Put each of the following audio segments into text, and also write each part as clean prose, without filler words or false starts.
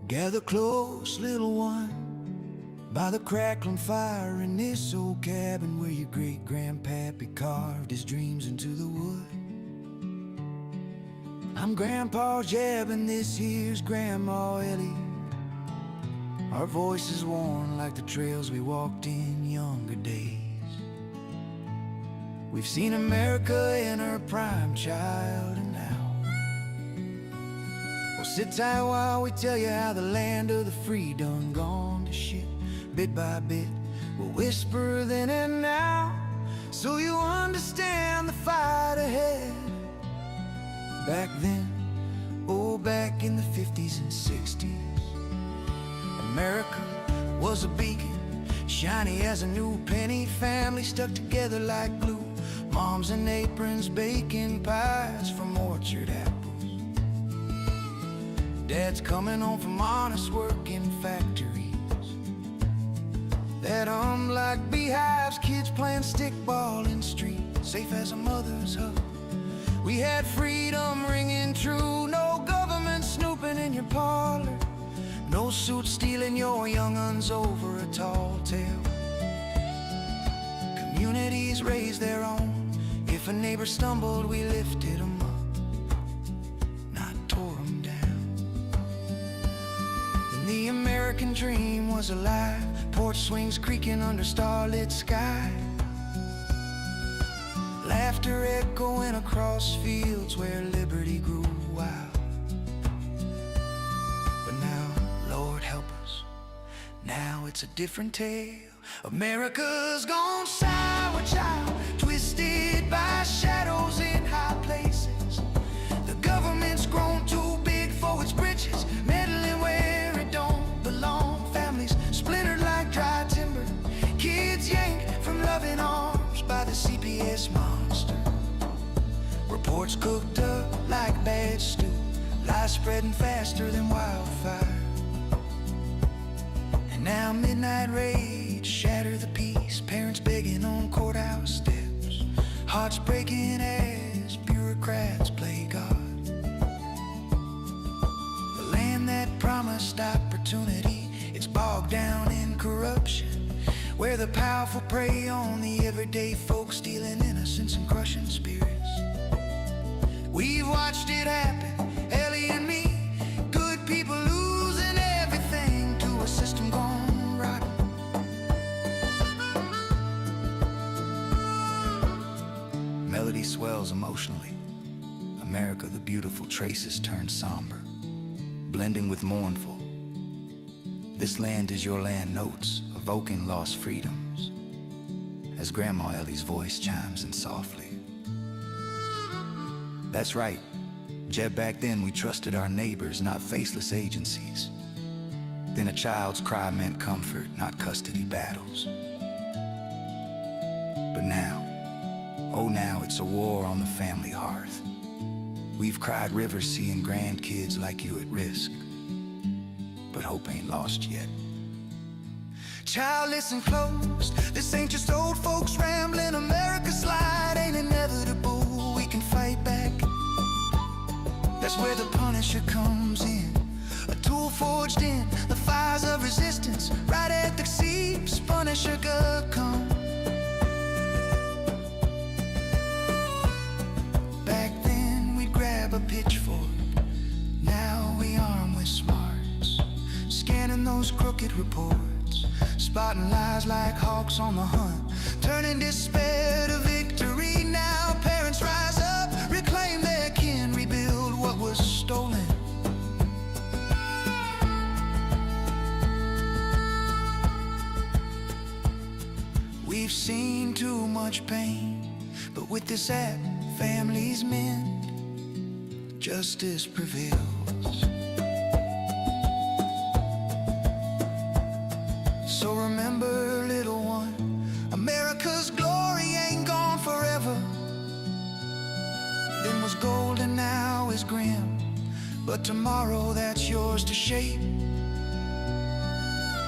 Gather close, little one, by the crackling fire in this old cabin where your great-grandpappy carved his dreams into the wood. I'm Grandpa Jeb and this here's Grandma Ellie. Our voices worn like the trails we walked in younger days. We've seen America in her prime, child, and now. Well, sit tight while we tell you how the land of the free done gone to shit. Bit by bit, we'll whisper then and now, so you understand the fight ahead. Back then, oh, back in the 50s and 60s, America was a beacon, shiny as a new penny, family stuck together like glue, moms in aprons baking pies from orchard apples. Dad's coming home from honest work in factories that like beehives, kids playing stickball in streets, safe as a mother's hug. We had freedom ringing true, no government snooping in your parlor, no suit stealing your young'uns over a tall tale. Communities raised their own, if a neighbor stumbled we lifted them up, not tore them down. And the American dream was alive, porch swings creaking under starlit sky, laughter echoing across fields where liberty grew wild. But now, Lord help us, now it's a different tale. America's gone sour, child, twisted by shadows in high places. The government's grown too big for its britches, meddling where it don't belong. Families splintered like dry timber, kids yanked from loving arms by the CPS monster. Reports cooked up like bad stew, lies spreading faster than wildfire. And now midnight rage shatter the peace, parents begging on courthouse steps, hearts breaking as bureaucrats play God. The land that promised opportunity, it's bogged down in corruption, where the powerful prey on the everyday folks, stealing innocence and crushing spirits. We've watched it happen, Ellie and me, good people losing everything to a system gone rotten. Melody swells emotionally. America the beautiful, traces turn somber, blending with mournful. This land is your land notes, evoking lost freedoms, as Grandma Ellie's voice chimes in softly. That's right, Jeb, back then we trusted our neighbors, not faceless agencies. Then a child's cry meant comfort, not custody battles. But now, oh now it's a war on the family hearth. We've cried rivers seeing grandkids like you at risk, but hope ain't lost yet. Child, listen close, this ain't just old folks rambling. America's slide ain't inevitable, we can fight back. That's where the Punisher comes in, a tool forged in the fires of resistance, right at the seams, Punisher come. Back then we'd grab a pitchfork, now we arm with smarts, scanning those crooked reports, spotting lies like hawks on the hunt, turning despair to victory. Now parents rise up, reclaim their kin, rebuild what was stolen. We've seen too much pain, but with this act, families mend, justice prevails. So remember, little one, America's glory ain't gone forever. Then was golden, now is grim, but tomorrow that's yours to shape.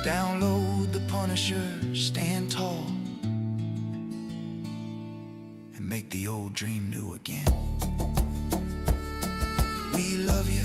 Download the Punisher, stand tall, and make the old dream new again. We love you.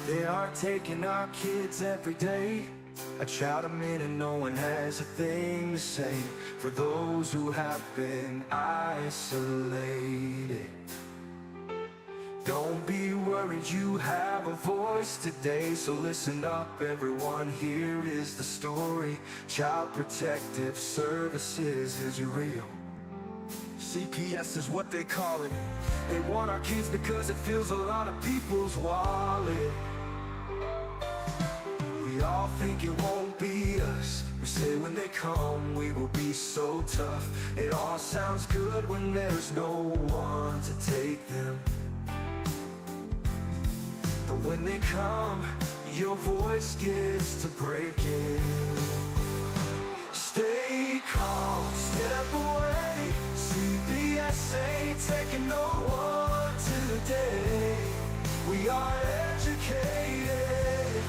They are taking our kids every day. I shout them in and no one has a thing to say for those who have been isolated. Don't be worried, you have a voice today. So listen up everyone, here is the story. Child Protective Services is real. CPS is what they call it. They want our kids because it fills a lot of people's wallet. We all think it won't be us. We say when they come we will be so tough. It all sounds good when there's no one to take them. But when they come, your voice gets to breaking. Stay calm, step away. CPS ain't taking no one today. We are educated.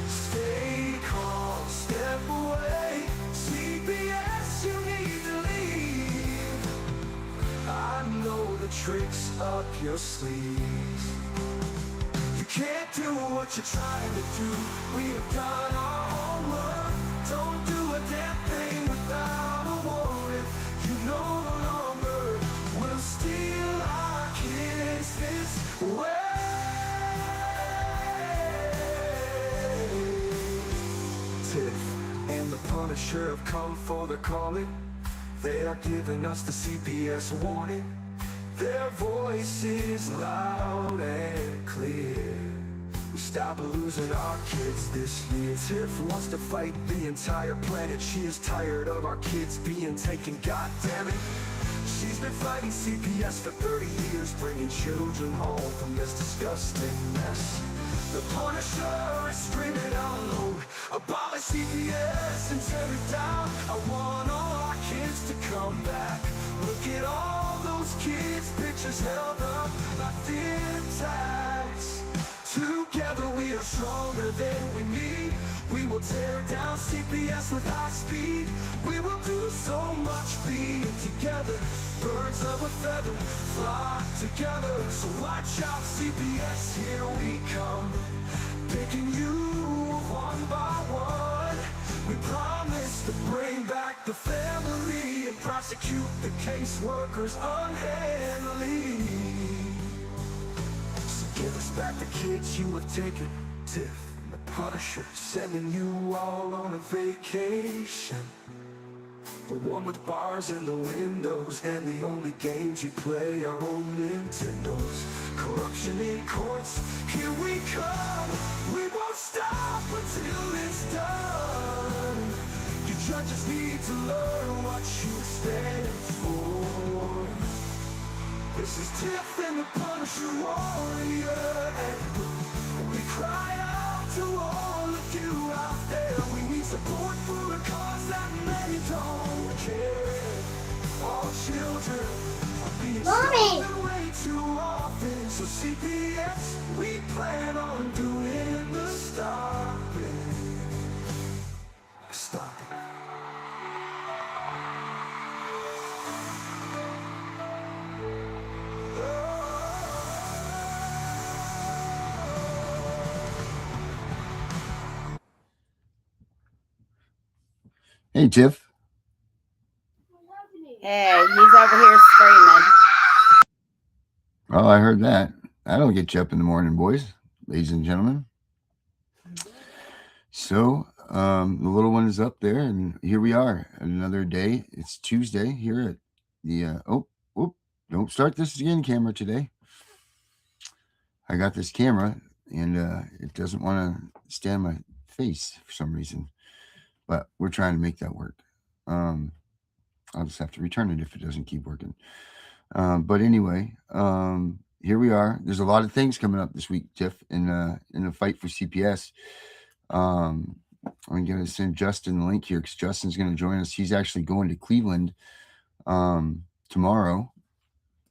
Stay calm, step away. CPS, you need to leave. I know the tricks up your sleeves. You can't do what you're trying to do. We have done our homework. Don't do a damn thing without a warrant. You no longer will steal our kids this way. Tiff and the Punisher have come for the calling. They are giving us the CPS warning. Their voice is loud and clear. We stop losing our kids this year. Tiff wants to fight the entire planet. She is tired of our kids being taken, god damn it. She's been fighting CPS for 30 years, bringing children home from this disgusting mess. The Punisher is screaming out loud, abolish CPS and tear it down. I want all our kids to come back. Look at all those kids' pictures held up like thin tags. Together we are stronger than we need. We will tear down CPS with high speed. We will do so much being together. Birds of a feather flock together. So watch out CPS, here we come. Picking you one by one. We promise to bring back the family and prosecute the caseworkers unhandily. So give us back the kids you have taken. Tiff and the Punisher sending you all on a vacation. The one with bars in the windows and the only games you play are on Nintendos. Corruption in courts, here we come. We won't stop until it's done. You judges need to learn what you stand for. This is Tiff and the Punisher warrior, and we cry out to all of you out there. We need support for a cause that many don't care. All children are being stolen way too often. So CPS, we plan on doing the stopping. Stopping. Hey, Tiff. Hey, he's over here screaming. Oh, I heard that. That'll get you up in the morning, boys, ladies and gentlemen. So, the little one is up there, and here we are, another day. It's Tuesday here at the, don't start this again, camera, today. I got this camera, and it doesn't want to stand my face for some reason, but we're trying to make that work. I'll just have to return it if it doesn't keep working. But anyway, here we are. There's a lot of things coming up this week, Tiff, in the fight for CPS. I'm going to send Justin the link here because Justin's going to join us. He's actually going to Cleveland tomorrow.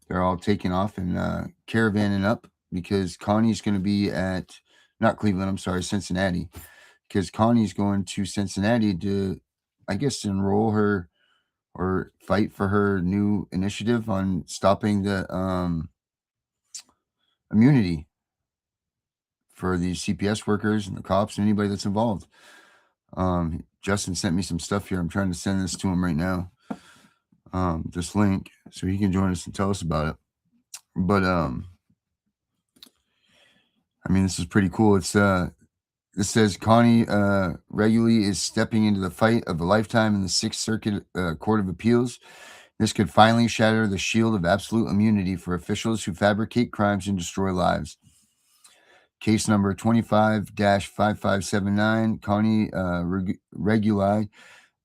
They're all taking off and caravanning up because Connie's going to be at, not Cleveland, I'm sorry, Cincinnati. Because Connie's going to Cincinnati to, I guess, enroll her or fight for her new initiative on stopping the immunity for these CPS workers and the cops and anybody that's involved. Justin sent me some stuff here. I'm trying to send this to him right now. This link, so he can join us and tell us about it. But I mean, this is pretty cool. It's this says Connie regularly is stepping into the fight of a lifetime in the Sixth Circuit Court of Appeals. This could finally shatter the shield of absolute immunity for officials who fabricate crimes and destroy lives. Case number 25-5579, Connie Reguli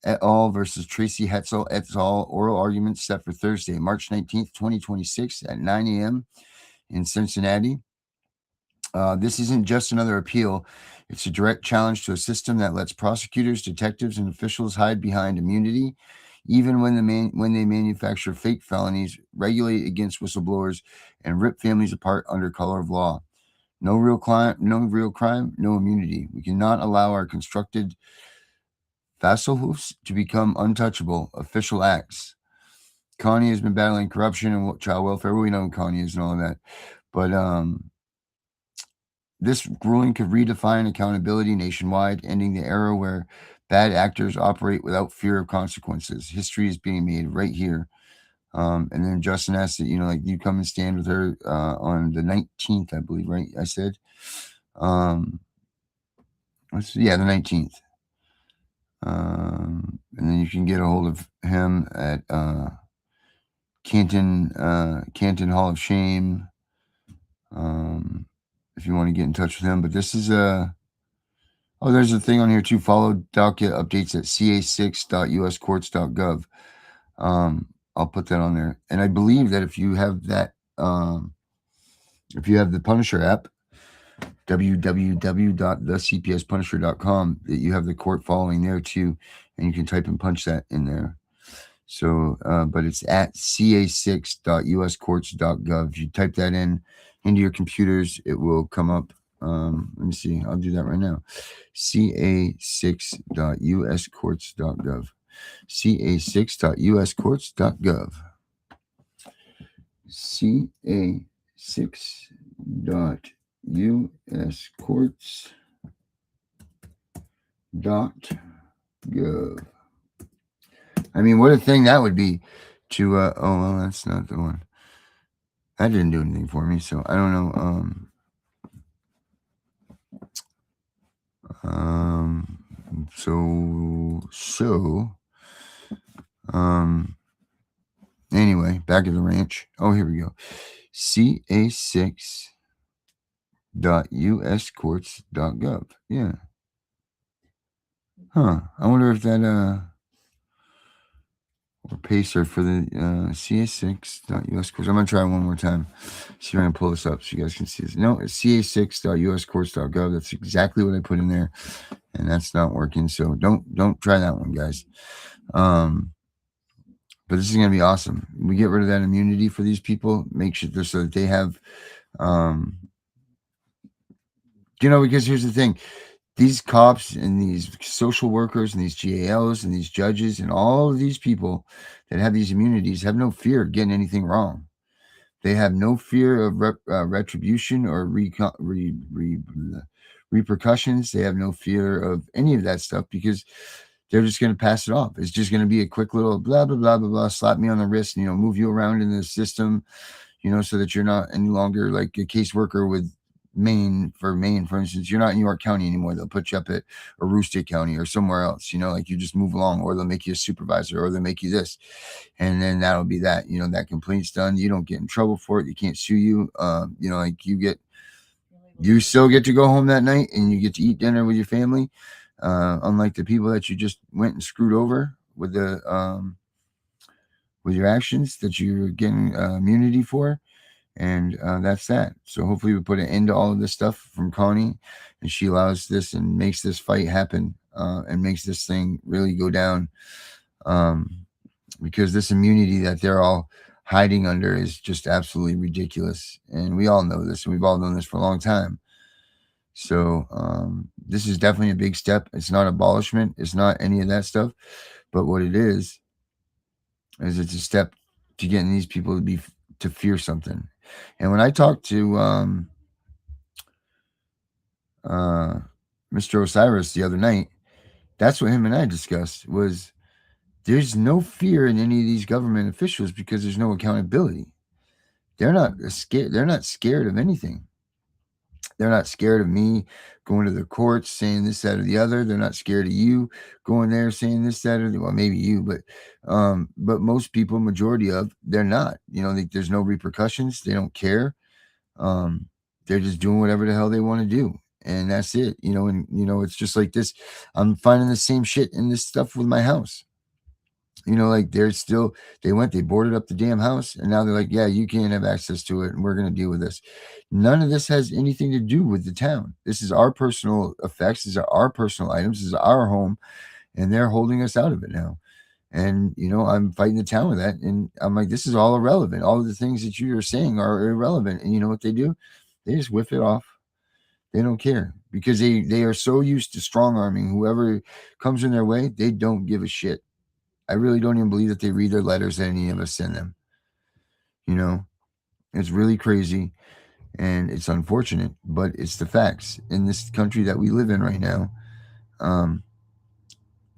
et al. Versus Tracy Hetzel et al. Oral argument set for Thursday, March 19th, 2026 at 9 a.m. in Cincinnati. This isn't just another appeal. It's a direct challenge to a system that lets prosecutors, detectives, and officials hide behind immunity, even when they manufacture fake felonies, regulate against whistleblowers, and rip families apart under color of law. No real crime, no immunity. We cannot allow our constructed vassals to become untouchable official acts. Connie has been battling corruption and child welfare. We know who Connie is and all of that. But this ruling could redefine accountability nationwide, ending the era where bad actors operate without fear of consequences. History is being made right here. And then Justin asked that, like you come and stand with her on the 19th, I believe, right? I said, the 19th. And then you can get a hold of him at Canton Hall of Shame. If you want to get in touch with him. But this is there's a thing on here too. Follow docket updates at ca6.uscourts.gov. I'll put that on there. And I believe that if you have that, if you have the Punisher app, www.thecpspunisher.com, that you have the court following there too, and you can type and punch that in there. So, but it's at ca6.uscourts.gov. If you type that into your computers, it will come up. Let me see. I'll do that right now. ca6.uscourts.gov. ca6.uscourts.gov. ca6.uscourts.gov. I mean, what a thing that would be to, well, that's not the one. That didn't do anything for me, so I don't know. Anyway, back at the ranch. Oh, here we go. ca6.uscourts.gov. Yeah. Huh. I wonder if that, or pacer for the ca6.uscourts. I'm going to try one more time. See if I can pull this up so you guys can see this. No, it's ca6.uscourts.gov. That's exactly what I put in there, and that's not working. So don't try that one, guys. But this is going to be awesome. We get rid of that immunity for these people, make sure so that they have, because here's the thing. These cops and these social workers and these GALs and these judges and all of these people that have these immunities have no fear of getting anything wrong. They have no fear of retribution or repercussions. They have no fear of any of that stuff because they're just going to pass it off. It's just going to be a quick little blah, blah, blah, blah, blah, slap me on the wrist, move you around in the system, so that you're not any longer like a caseworker with Maine, for instance. You're not in York County anymore. They'll put you up at Aroostook County or somewhere else, like you just move along, or they'll make you a supervisor, or they'll make you this, and then that'll be that. That complaint's done. You don't get in trouble for it. You can't sue you. Like you still get to go home that night and you get to eat dinner with your family, unlike the people that you just went and screwed over with the with your actions that you're getting immunity for. And that's that. So hopefully we put an end to all of this stuff from Connie, and she allows this and makes this fight happen, and makes this thing really go down, because this immunity that they're all hiding under is just absolutely ridiculous. And we all know this, and we've all known this for a long time. So this is definitely a big step. It's not abolishment. It's not any of that stuff. But what it is it's a step to getting these people to fear something. And when I talk to Mr. Osiris the other night, that's what him and I discussed, was there's no fear in any of these government officials because there's no accountability. They're not scared. They're not scared of anything. They're not scared of me going to the courts saying this, that, or the other. They're not scared of you going there saying this, that, or the, well, maybe you, but most people, majority of, they're not. There's no repercussions. They don't care. They're just doing whatever the hell they want to do, and that's it. And it's just like this. I'm finding the same shit in this stuff with my house. Like they boarded up the damn house, and now they're like, yeah, you can't have access to it, and we're going to deal with this. None of this has anything to do with the town. This is our personal effects. These are our personal items. This is our home, and they're holding us out of it now. And, I'm fighting the town with that. And I'm like, this is all irrelevant. All of the things that you are saying are irrelevant. And you know what they do? They just whiff it off. They don't care because they are so used to strong arming whoever comes in their way. They don't give a shit. I really don't even believe that they read their letters that any of us send them. It's really crazy and it's unfortunate, but it's the facts. In this country that we live in right now,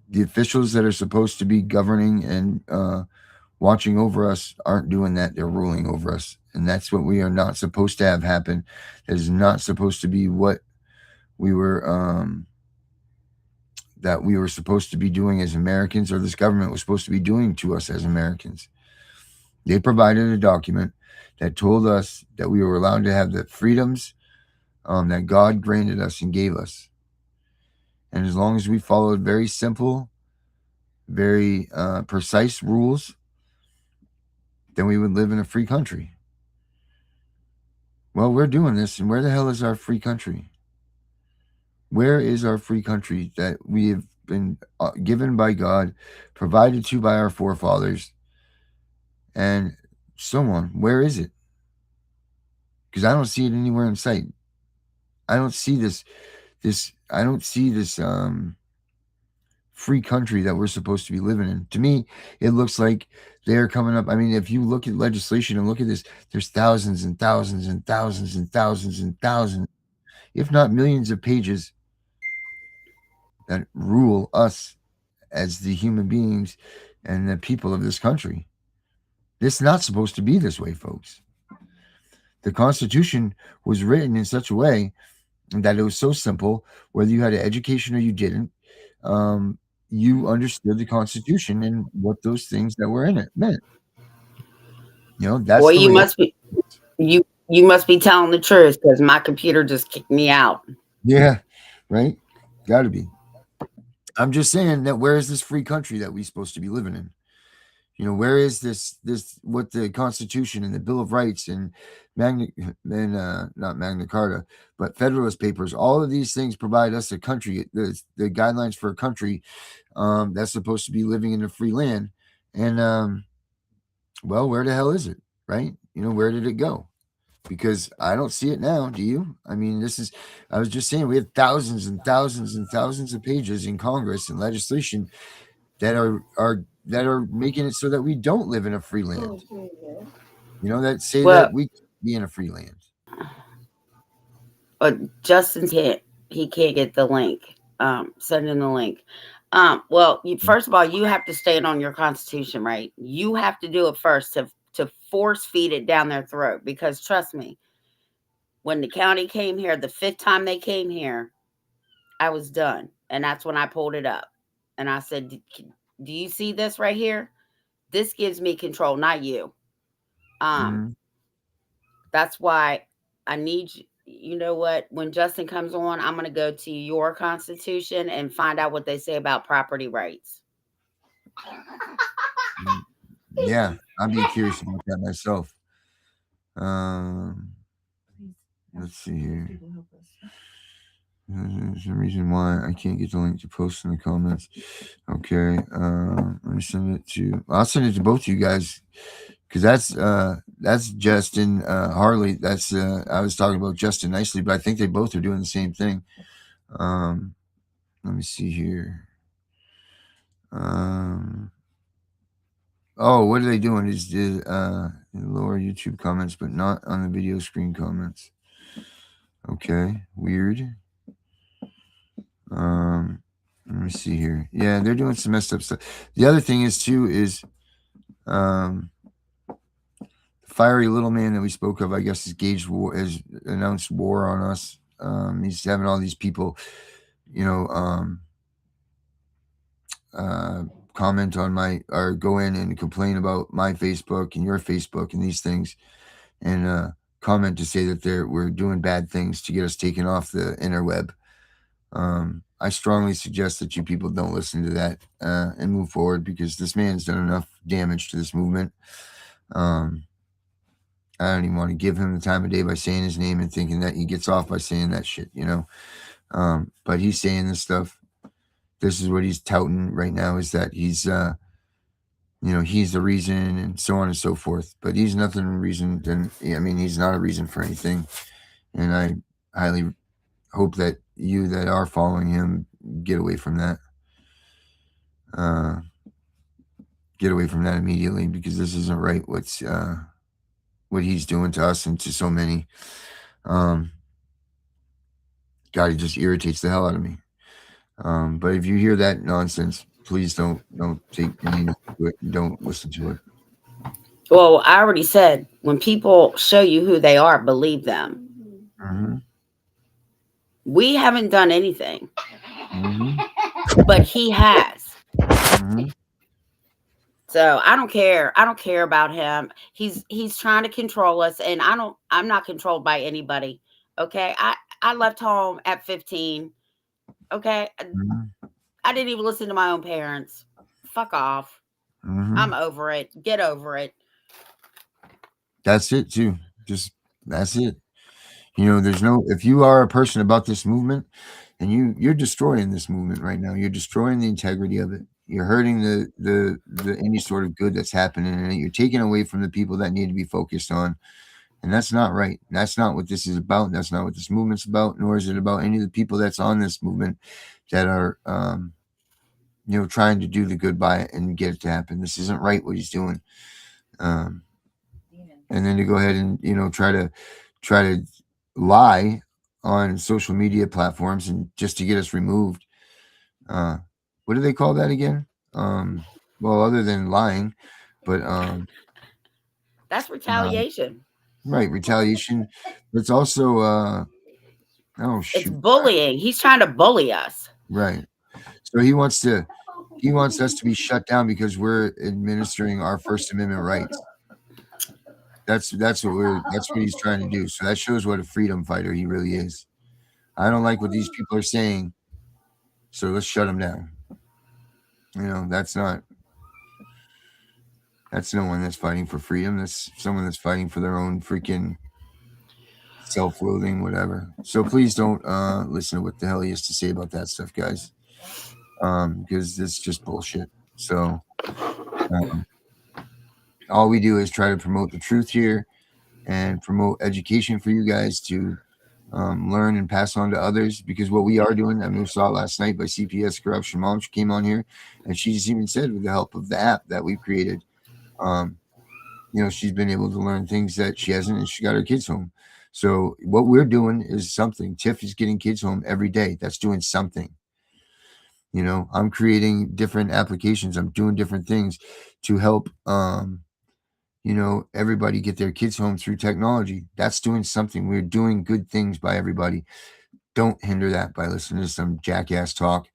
the officials that are supposed to be governing and watching over us aren't doing that. They're ruling over us. And that's what we are not supposed to have happen. That is not supposed to be what we were supposed to be doing as Americans, or this government was supposed to be doing to us as Americans. They provided a document that told us that we were allowed to have the freedoms that God granted us and gave us. And as long as we followed very simple, very precise rules, then we would live in a free country. Well, we're doing this, and where the hell is our free country? Where is our free country that we have been given by God, provided to by our forefathers, and so on? Where is it? Because I don't see it anywhere in sight. I don't see this free country that we're supposed to be living in. To me, it looks like they're coming up. I mean, if you look at legislation and look at this, there's thousands and thousands and thousands and thousands and thousands, if not millions of pages that rule us as the human beings and the people of this country. This is not supposed to be this way, folks. The Constitution was written in such a way that it was so simple, whether you had an education or you didn't, you understood the Constitution and what those things that were in it meant. That's Well, the you way must be you must be telling the truth because my computer just kicked me out. Yeah, right? Got to be. I'm just saying that where is this free country that we're supposed to be living in? Where is this what the Constitution and the Bill of Rights and not Magna Carta, but Federalist Papers, all of these things provide us a country, the guidelines for a country that's supposed to be living in a free land. And well, where the hell is it? Right? Where did it go? Because I don't see it now. Do you? I mean, I was just saying, we have thousands and thousands and thousands of pages in Congress and legislation that are making it so that we don't live in a free land. That say that we can't be in a free land. Justin can't get the link. Send in the link. First of all, you have to stand on your Constitution, right? You have to do it first to force feed it down their throat. Because trust me, when the county came here, the 5th time they came here, I was done, and that's when I pulled it up, and I said, "Do you see this right here? This gives me control, not you." That's why I need you. You know what? When Justin comes on, I'm going to go to your Constitution and find out what they say about property rights. Yeah, I'd be curious about that myself. Let's see here. There's a reason why I can't get the link to post in the comments. Okay, let me send it to. I'll send it to both of you guys because that's Justin Harley. That's I was talking about Justin nicely, but I think they both are doing the same thing. Let me see here. Oh, what are they doing? Is the lower YouTube comments, but not on the video screen comments. Okay, weird. Let me see here. Yeah, they're doing some messed up stuff. The other thing is too is the fiery little man that we spoke of, I guess, has announced war on us. He's having all these people, comment on or go in and complain about my Facebook and your Facebook and these things, and comment to say that we're doing bad things to get us taken off the interweb. I strongly suggest that you people don't listen to that and move forward, because this man's done enough damage to this movement. I don't even want to give him the time of day by saying his name and thinking that he gets off by saying that shit, but he's saying this stuff. This is what he's touting right now, is that he's he's the reason, and so on and so forth. But he's nothing reason. He's not a reason for anything. And I highly hope that you that are following him get away from that. Get away from that immediately, because this isn't right. What he's doing to us and to so many. God, he just irritates the hell out of me. But if you hear that nonsense, please don't take any to it. Don't listen to it. Well, I already said, when people show you who they are, believe them. Mm-hmm. We haven't done anything, Mm-hmm. but he has. Mm-hmm. So I don't care. I don't care about him. He's trying to control us, and I'm not controlled by anybody. Okay. I left home at 15. Okay. Mm-hmm. I didn't even listen to my own parents. Fuck off. Mm-hmm. I'm over it. Get over it. That's it too. That's it. If you are a person about this movement, and you're destroying this movement right now, you're destroying the integrity of it. You're hurting the any sort of good that's happening in it. You're taking away from the people that need to be focused on. And that's not right. That's not what this is about. That's not what this movement's about, nor is it about any of the people that's on this movement that are, trying to do the good by it and get it to happen. This isn't right what he's doing. And then to go ahead and, try to lie on social media platforms and just to get us removed. What do they call that again? Well, other than lying, but that's retaliation. Right, retaliation. But it's also It's bullying. He's trying to bully us. Right. So he wants us to be shut down because we're administering our First Amendment rights. That's what he's trying to do. So that shows what a freedom fighter he really is. I don't like what these people are saying, so let's shut him down. That's no one that's fighting for freedom. That's someone that's fighting for their own freaking self-loathing, whatever. So please don't listen to what the hell he has to say about that stuff, guys, because it's just bullshit. So all we do is try to promote the truth here and promote education for you guys to learn and pass on to others, because what we are doing, we saw last night by CPS Corruption Mom. She came on here and she just even said, with the help of the app that we've created, she's been able to learn things that she hasn't, and she got her kids home. So what we're doing is something. Tiff is getting kids home every day. That's doing something. I'm creating different applications. I'm doing different things to help, everybody get their kids home through technology. That's doing something. We're doing good things by everybody. Don't hinder that by listening to some jackass talk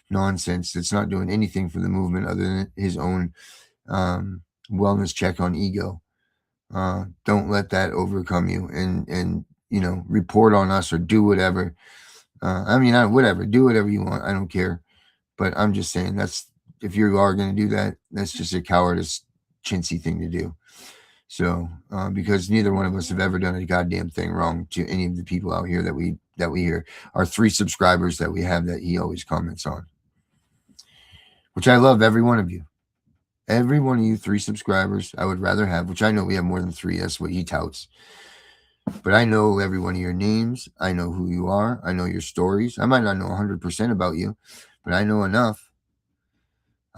nonsense that's not doing anything for the movement other than his own wellness check on ego. Don't let that overcome you and report on us or do whatever. Whatever, do whatever you want. I don't care. But I'm just saying, if you are going to do that, that's just a cowardice, chintzy thing to do. So, because neither one of us have ever done a goddamn thing wrong to any of the people out here that we hear. Our 3 subscribers that we have that he always comments on, which I love every one of you. Every one of you 3 subscribers I would rather have, which I know we have more than 3. That's what he touts. But I know every one of your names. I know who you are. I know your stories. I might not know 100% about you, but I know enough.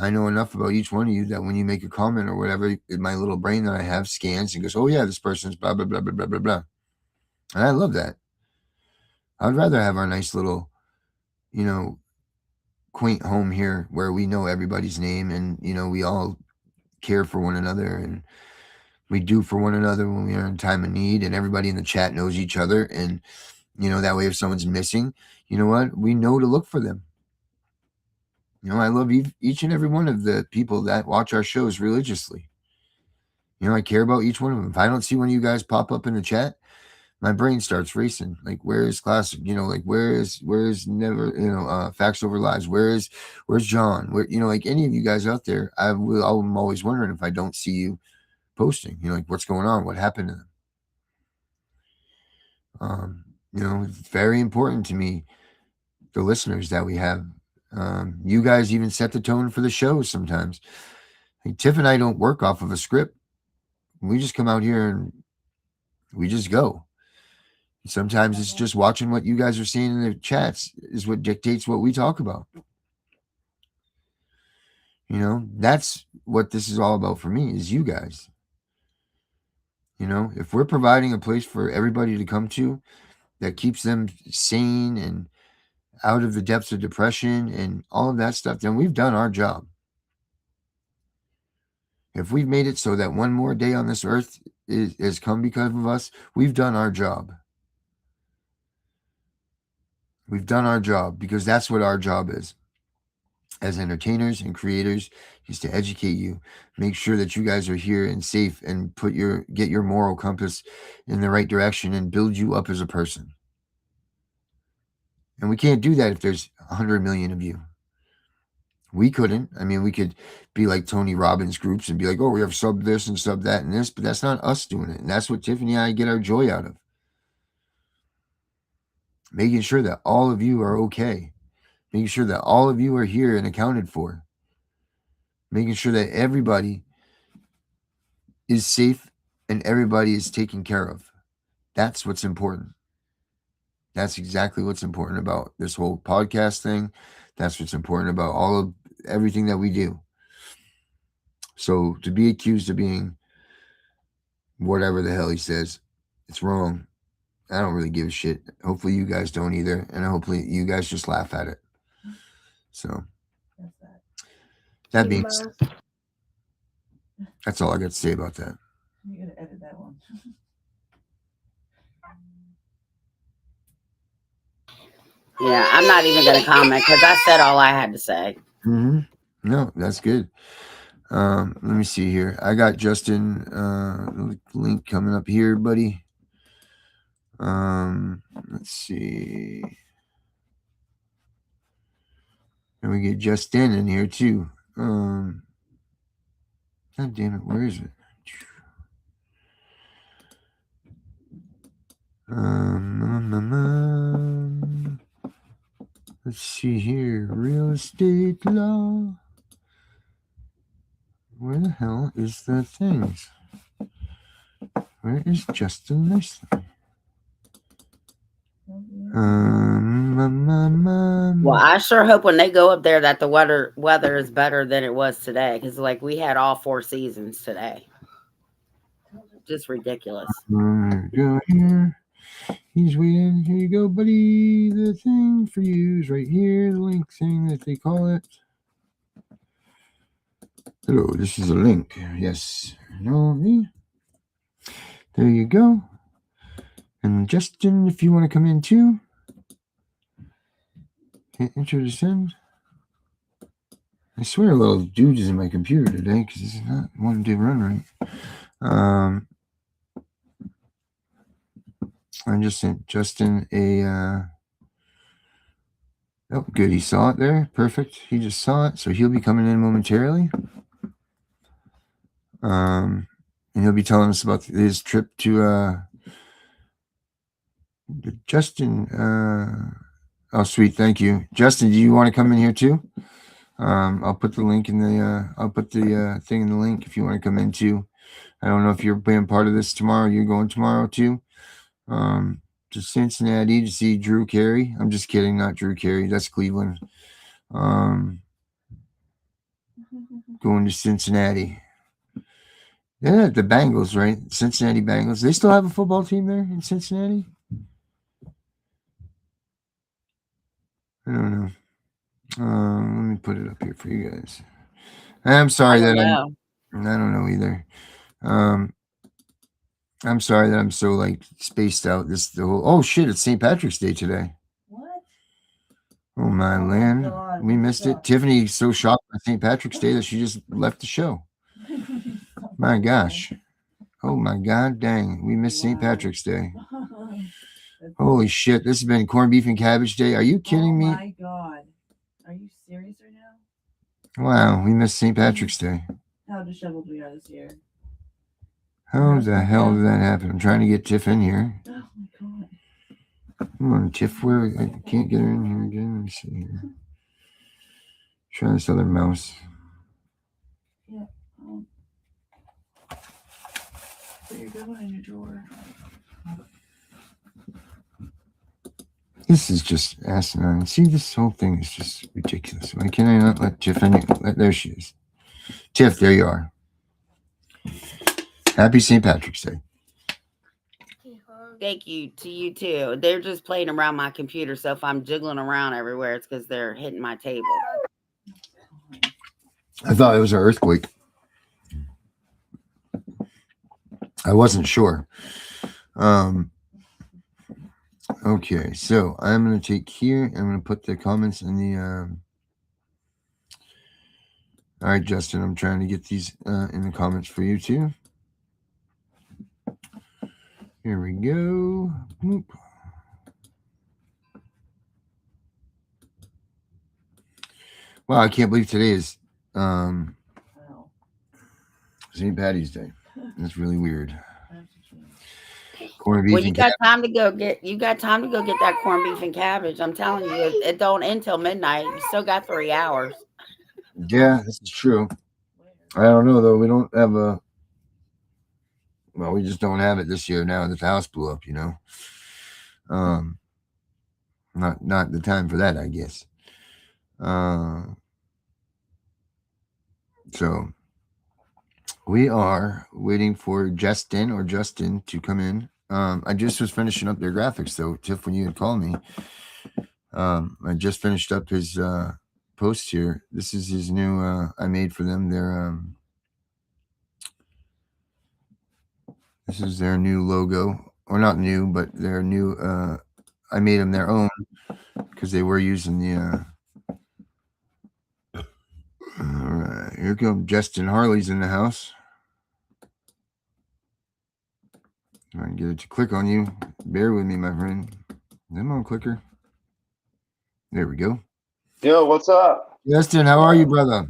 I know enough about each one of you that when you make a comment or whatever, my little brain that I have scans and goes, oh yeah, this person's blah, blah, blah, blah, blah, blah, blah. And I love that. I'd rather have our nice little you know, quaint home here where we know everybody's name, and, you know, we all care for one another, and we do for one another when we are in time of need, and everybody in the chat knows each other. And, you know, that way if someone's missing, you know what, we know to look for them. You know, I love each and every one of the people that watch our shows religiously. You know, I care about each one of them. If I don't see one of you guys pop up in the chat, my brain starts racing. Like, where is Classic? You know, like, where is Never, you know, Facts Over Lies? Where's John? Where, you know, like, any of you guys out there, I'm always wondering if I don't see you posting. You know, like, what's going on? What happened to them? You know, it's very important to me, the listeners that we have. You guys even set the tone for the show sometimes. Like, Tiff and I don't work off of a script. We just come out here and we just go. Sometimes it's just watching what you guys are seeing in the chats is what dictates what we talk about. You know, that's what this is all about for me, is you guys. You know, if we're providing a place for everybody to come to that keeps them sane and out of the depths of depression and all of that stuff, then we've done our job. If we've made it so that one more day on this earth has come because of us, we've done our job. We've done our job, because that's what our job is as entertainers and creators, is to educate you, make sure that you guys are here and safe, and get your moral compass in the right direction and build you up as a person. And we can't do that if there's 100 million of you. We couldn't. I mean, we could be like Tony Robbins groups and be like, oh, we have sub this and sub that and this, but that's not us doing it. And that's what Tiffany and I get our joy out of. Making sure that all of you are okay. Making sure that all of you are here and accounted for. Making sure that everybody is safe and everybody is taken care of. That's what's important. That's exactly what's important about this whole podcast thing. That's what's important about everything that we do. So to be accused of being whatever the hell he says, it's wrong. I don't really give a shit. Hopefully you guys don't either. And hopefully you guys just laugh at it. So that being said, that's all I got to say about that. You gotta edit that one. Yeah, I'm not even going to comment because I said all I had to say. Mm-hmm. No, that's good. Let me see here. I got Justin link coming up here, buddy. Let's see. And we get Justin in here too. God damn it, where is it? Let's see here. Real estate law. Where the hell is the things? Where is Justin Leslie? Well, I sure hope when they go up there that the weather is better than it was today, because like we had all 4 seasons today. Just ridiculous. Go here. He's waiting. Here you go, buddy. The thing for you is right here. The link thing that they call it. Hello, this is a link. Yes. No, me. There you go. And Justin, if you want to come in too, hit enter to send. I swear a little dude is in my computer today because this is not one to run right. I just sent Justin a oh, good, he saw it there. Perfect. He just saw it, so he'll be coming in momentarily. And he'll be telling us about his trip to Justin. Oh, sweet, thank you, Justin. Do you want to come in here too? I'll put the link in the. I'll put the thing in the link if you want to come in too. I don't know if you're being part of this tomorrow. You're going tomorrow too. To Cincinnati to see Drew Carey. I'm just kidding, not Drew Carey. That's Cleveland. Going to Cincinnati. Yeah, the Bengals, right? Cincinnati Bengals. They still have a football team there in Cincinnati? I don't know. Let me put it up here for you guys. I'm sorry I don't that know. I don't know either. I'm sorry that I'm so like spaced out. Oh shit! It's St. Patrick's Day today. What? Oh my Oh, land, God, we what missed the- it. Tiffany's so shocked on St. Patrick's Day that she just left the show. My gosh. Oh my god, dang. We missed St. Wow. Patrick's Day. That's- Holy shit, this has been corned beef and cabbage day. Are you kidding me? Oh my God. Are you serious right now? Wow, we missed St. Patrick's Day. How disheveled we are this year. How the hell did that happen? I'm trying to get Tiff in here. Oh my God. Come on, Tiff, where I can't get her in here again. Let me see here. Try this other mouse. Yeah. Put your good one in your drawer. This is just asinine. See, this whole thing is just ridiculous. Why can I not let Tiff in here? There she is. Tiff, there you are. Happy St. Patrick's Day. Thank you to you too. They're just playing around my computer, so if I'm jiggling around everywhere, it's because they're hitting my table. I thought it was an earthquake. I wasn't sure. Okay, so I'm going to take here. I'm going to put the comments in the. All right, Justin, I'm trying to get these in the comments for you too. Here we go. Whoop. Wow, I can't believe today is Wow. St. Patty's Day. That's really weird. That's a shame. Corned beef Well, you and got time to go get that corned beef and cabbage. I'm telling you, it don't end till midnight. You still got 3 hours. yeah, this is true. I don't know though. We don't have a. Well, we just don't have it this year now that the house blew up. You know. Not the time for that, I guess. So we are waiting for Justin to come in. I just was finishing up their graphics though, Tiff, when you had called me. I just finished up his post here. This is his new I made for them. This is their new logo. Or not new, but their new I made them their own because they were using the all right, here comes Justin Harley's in the house. Try and get it to click on you. Bear with me, my friend. Come on, clicker. There we go. Yo, what's up? Justin, how are you, brother?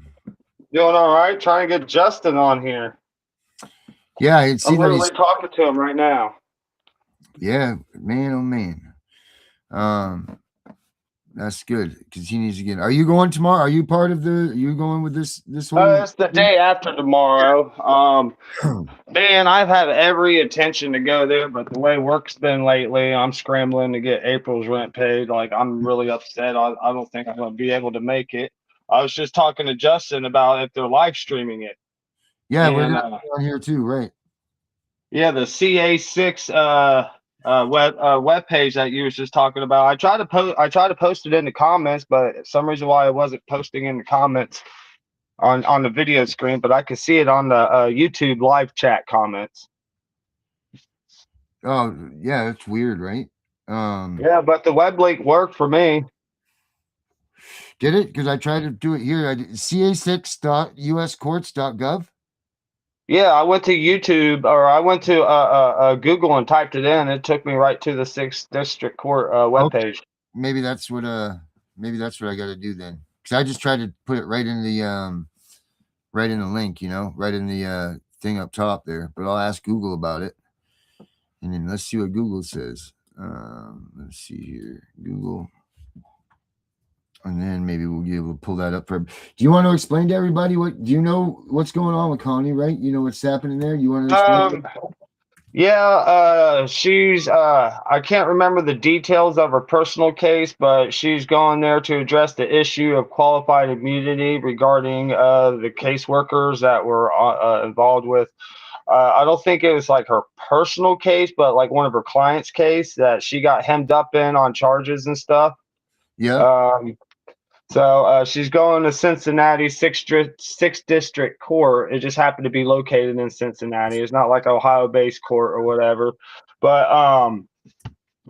Doing all right. Trying to get Justin on here. Yeah, I see I'm that literally he's. talking to him right now. Yeah, man, oh man. That's good because he needs to get. Are you going tomorrow? Are you part of the? Are you going with this whole? It's the day after tomorrow. Man, I've had every intention to go there, but the way work's been lately, I'm scrambling to get April's rent paid. Like, I'm really upset. I don't think I'm going to be able to make it. I was just talking to Justin about if they're live streaming it. Yeah, we're And, gonna be on here too, right? Yeah, the CA6 web page that you was just talking about. I tried to post it in the comments, but some reason why I wasn't posting in the comments on the video screen, but I could see it on the YouTube live chat comments. Oh, yeah, that's weird, right? Yeah, but the web link worked for me. Did it? Because I tried to do it here. I did ca6.uscourts.gov. Yeah, I went to YouTube, or I went to Google and typed it in. It took me right to the 6th District Court webpage. Okay. Maybe that's what I got to do then. Because I just tried to put it right in the link, you know, right in the thing up top there. But I'll ask Google about it, and then let's see what Google says. Let's see here, Google. And then maybe we'll be able to pull that up for. Do you want to explain to everybody do you know what's going on with Connie, right? You know what's happening there? You want to explain? Yeah, she's I can't remember the details of her personal case, but she's going there to address the issue of qualified immunity regarding the caseworkers that were involved with. I don't think it was like her personal case, but like one of her clients' case that she got hemmed up in on charges and stuff. Yeah. So she's going to Cincinnati, sixth district court. It just happened to be located in Cincinnati. It's not like Ohio-based court or whatever. But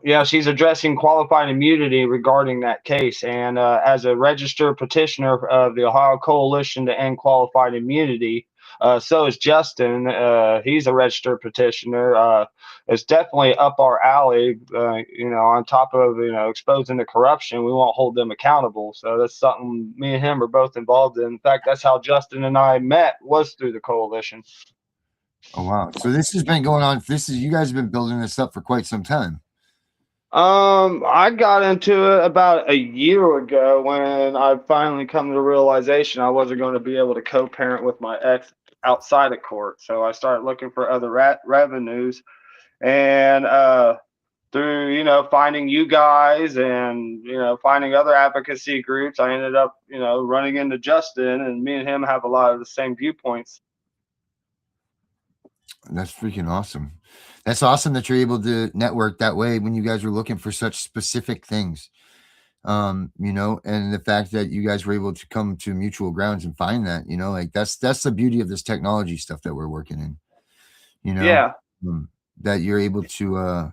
yeah, she's addressing qualified immunity regarding that case. And as a registered petitioner of the Ohio Coalition to End Qualified Immunity, so is Justin. He's a registered petitioner. It's definitely up our alley. On top of exposing the corruption, we won't hold them accountable. So that's something me and him are both involved in. In fact, that's how Justin and I met, was through the coalition. Oh wow! So this has been going on. You guys have been building this up for quite some time. I got into it about a year ago when I finally come to the realization I wasn't going to be able to co-parent with my ex outside of court. So I started looking for other revenues, and through finding you guys and finding other advocacy groups, I ended up running into Justin, and me and him have a lot of the same viewpoints. That's freaking awesome. That's awesome that you're able to network that way when you guys were looking for such specific things. And the fact that you guys were able to come to mutual grounds and find that, like that's the beauty of this technology stuff that we're working in. Yeah. That you're able to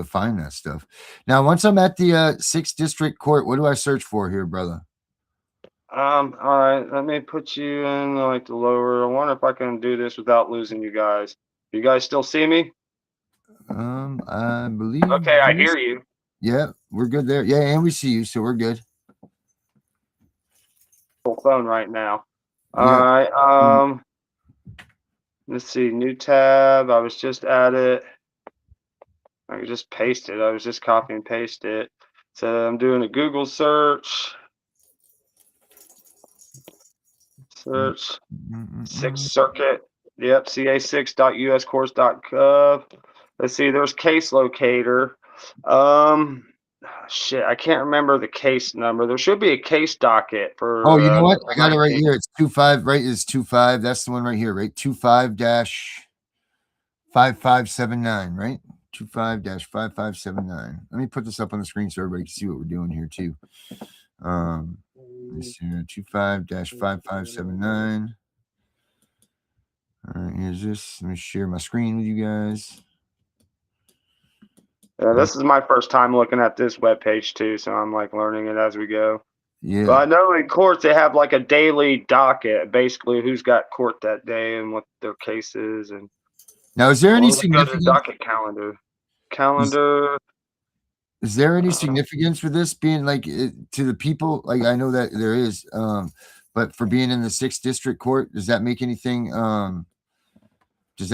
find that stuff. Now, once I'm at the 6th district court, what do I search for here, brother? All right, let me put you in like the lower. I wonder if I can do this without losing you guys. You guys still see me? I believe. Okay, I hear you. Yeah, we're good there. Yeah, and we see you, so we're good. Phone right now. Yeah. All right. Let's see. New tab. I was just at it. I could just paste it. I was just copy and paste it. So I'm doing a Google search. Search 6th Circuit. Yep, ca6.uscourts.gov. Let's see, there's case locator. Shit, I can't remember the case number. There should be a case docket for. Oh, you know what? I got it right here. It's 25, right? It's 25. That's the one right here, right? 25-5579, right? 25-5579. Let me put this up on the screen so everybody can see what we're doing here too. This here, 25-5579. All right, here's this. Let me share my screen with you guys. Yeah, this is my first time looking at this webpage too, so I'm like learning it as we go. Yeah. But I know in courts they have like a daily docket, basically who's got court that day and what their case is. And now, is there any significant docket calendar? Is there any significance for this being like to the people? Like I know that there is, but for being in the 6th district court, does that make anything? Is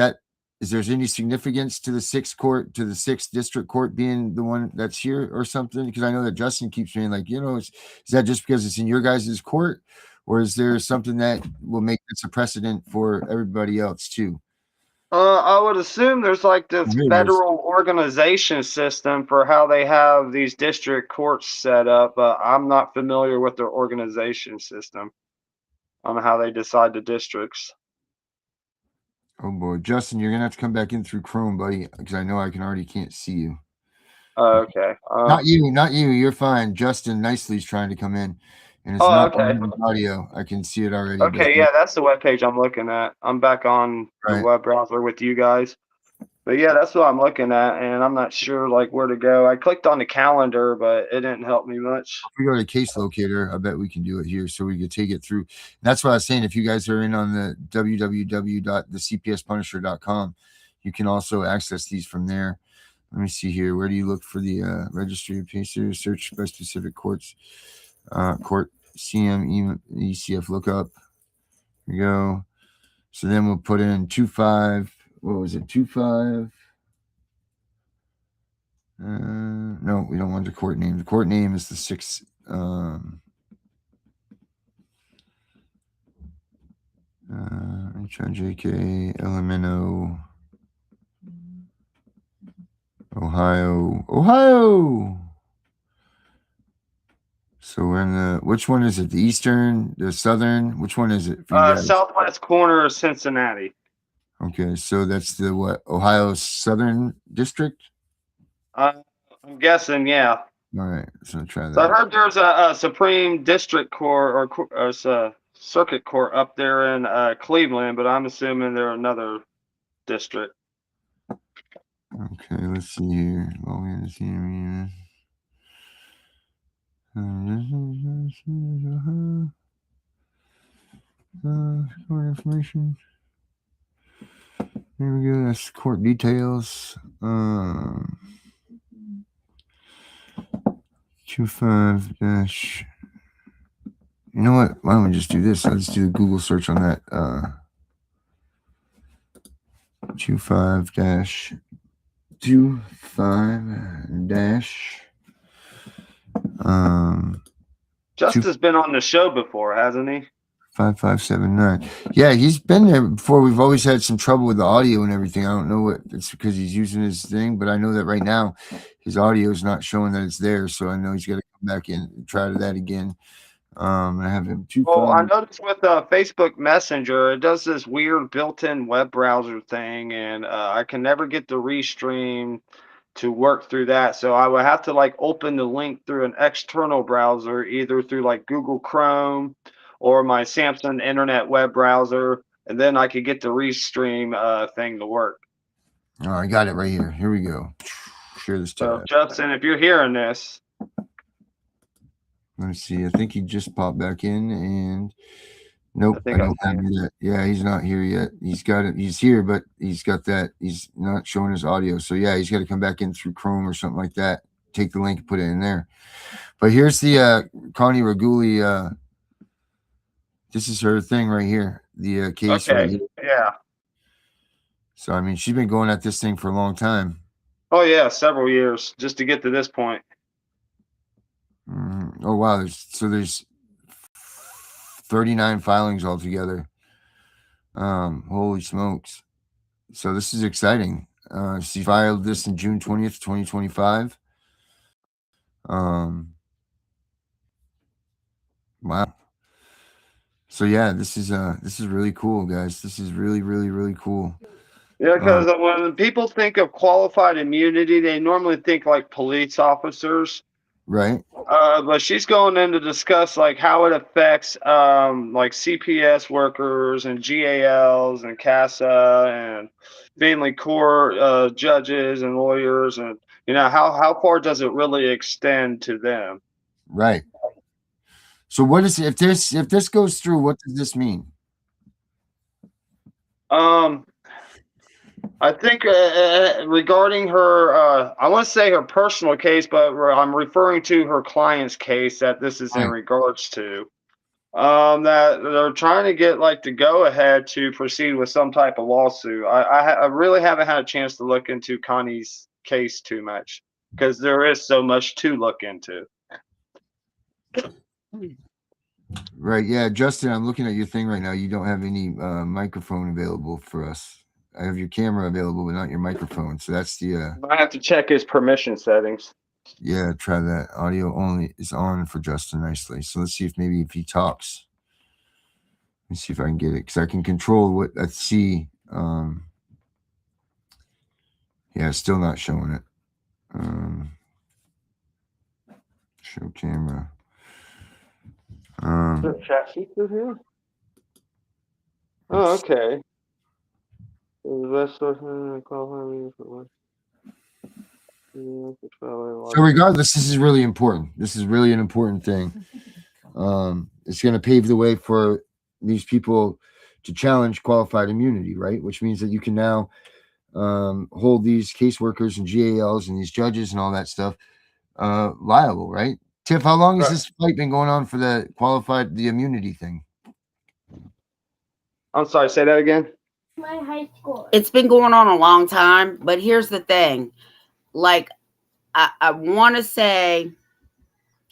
there any significance to the 6th district court being the one that's here or something? Because I know that Justin keeps saying like, is that just because it's in your guys' court, or is there something that will make this a precedent for everybody else too? I would assume there's like this federal organization system for how they have these district courts set up. I'm not familiar with their organization system on how they decide the districts. Oh boy, Justin, you're gonna have to come back in through Chrome, buddy, because I know I can't see you. Okay. Not you. You're fine. Justin Nicely's trying to come in, and it's not okay. audio. I can see it already. Okay, yeah, that's the webpage I'm looking at. I'm back on the web browser with you guys. But yeah, that's what I'm looking at, and I'm not sure like where to go. I clicked on the calendar, but it didn't help me much. If we go to case locator, I bet we can do it here, so we could take it through. And that's what I was saying. If you guys are in on the www.thecpspunisher.com, you can also access these from there. Let me see here. Where do you look for the registry of cases? Search by specific courts. Court CM ECF lookup. Here we go. So then we'll put in 25. What was it? 25. No, we don't want the court name. The court name is the 6th. HIJK LMNO Ohio. So we're in the, which one is it? The eastern, the southern? Which one is it for you guys? Southwest corner of Cincinnati. Okay, so that's the what? Ohio Southern District? I'm guessing, yeah. All right, so try So I that. heard there's a Supreme District Court or Circuit Court up there in Cleveland, but I'm assuming they're another district. Okay, let's see here. Court information. Here we go. That's court details. 25 dash. You know what? Why don't we just do this? I'll just do the Google search on that. 25 dash 25 dash. Justice been on the show before, hasn't he? 5579. Yeah, he's been there before. We've always had some trouble with the audio and everything. I don't know what it's because he's using his thing, but I know that right now his audio is not showing that it's there. So I know he's got to come back in and try that again. I have him too. Well, I noticed with Facebook Messenger, it does this weird built-in web browser thing, and I can never get the restream to work through that. So I would have to like open the link through an external browser, either through like Google Chrome or my Samsung Internet web browser, and then I could get the restream thing to work. Oh, I got it right here. Here we go. Share this tab. So Justin, if you're hearing this, Let me see. I think he just popped back in, and nope, I I don't have it yet. Yeah, he's not here yet. He's got it. He's here, but he's got that. He's not showing his audio. So yeah, he's got to come back in through Chrome or something like that. Take the link and put it in there. But here's the Connie Reguli. This is her thing right here. The case. okay, Right here. yeah. So I mean, she's been going at this thing for a long time. Oh yeah, several years just to get to this point. Oh wow, there's 39 filings altogether. Holy smokes. So this is exciting. She filed this in June 20th, 2025. Wow. So yeah, this is really cool, guys. This is really, really, really cool. Yeah, because when people think of qualified immunity, they normally think like police officers. Right. But she's going in to discuss like how it affects like CPS workers and GALs and CASA and family court judges and lawyers, and how far does it really extend to them? Right. So what is if this goes through, what does this mean? I think regarding her, I want to say her personal case, but I'm referring to her client's case that this is in regards to. That they're trying to get like the go ahead to proceed with some type of lawsuit. I really haven't had a chance to look into Connie's case too much because there is so much to look into. Right. Yeah, Justin, I'm looking at your thing right now. You don't have any microphone available for us. I have your camera available, but not your microphone. So that's the. I have to check his permission settings. Yeah, try that. Audio only is on for Justin nicely. So let's see if he talks. Let me see if I can get it because I can control what I see. Yeah, still not showing it. Show camera. Chat feature here. Oh, okay. So regardless, this is really important. This is really an important thing. It's going to pave the way for these people to challenge qualified immunity, right? Which means that you can now hold these caseworkers and GALs and these judges and all that stuff liable, right? Tiff, how long has this fight been going on for the immunity thing? I'm sorry, say that again. My high school. It's been going on a long time, but here's the thing. Like, I want to say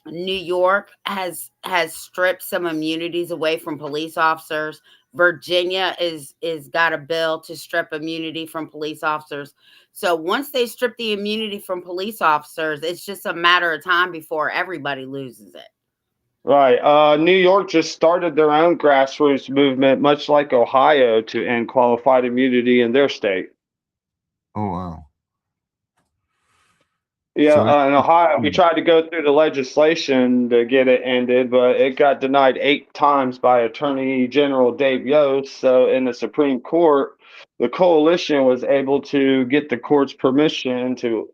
New York has stripped some immunities away from police officers. Virginia is got a bill to strip immunity from police officers. So once they strip the immunity from police officers, it's just a matter of time before everybody loses it. Right. New York just started their own grassroots movement, much like Ohio, to end qualified immunity in their state. Oh, wow. Yeah, So in Ohio, we tried to go through the legislation to get it ended, but it got denied 8 times by Attorney General Dave Yost. So in the Supreme Court, the coalition was able to get the court's permission to,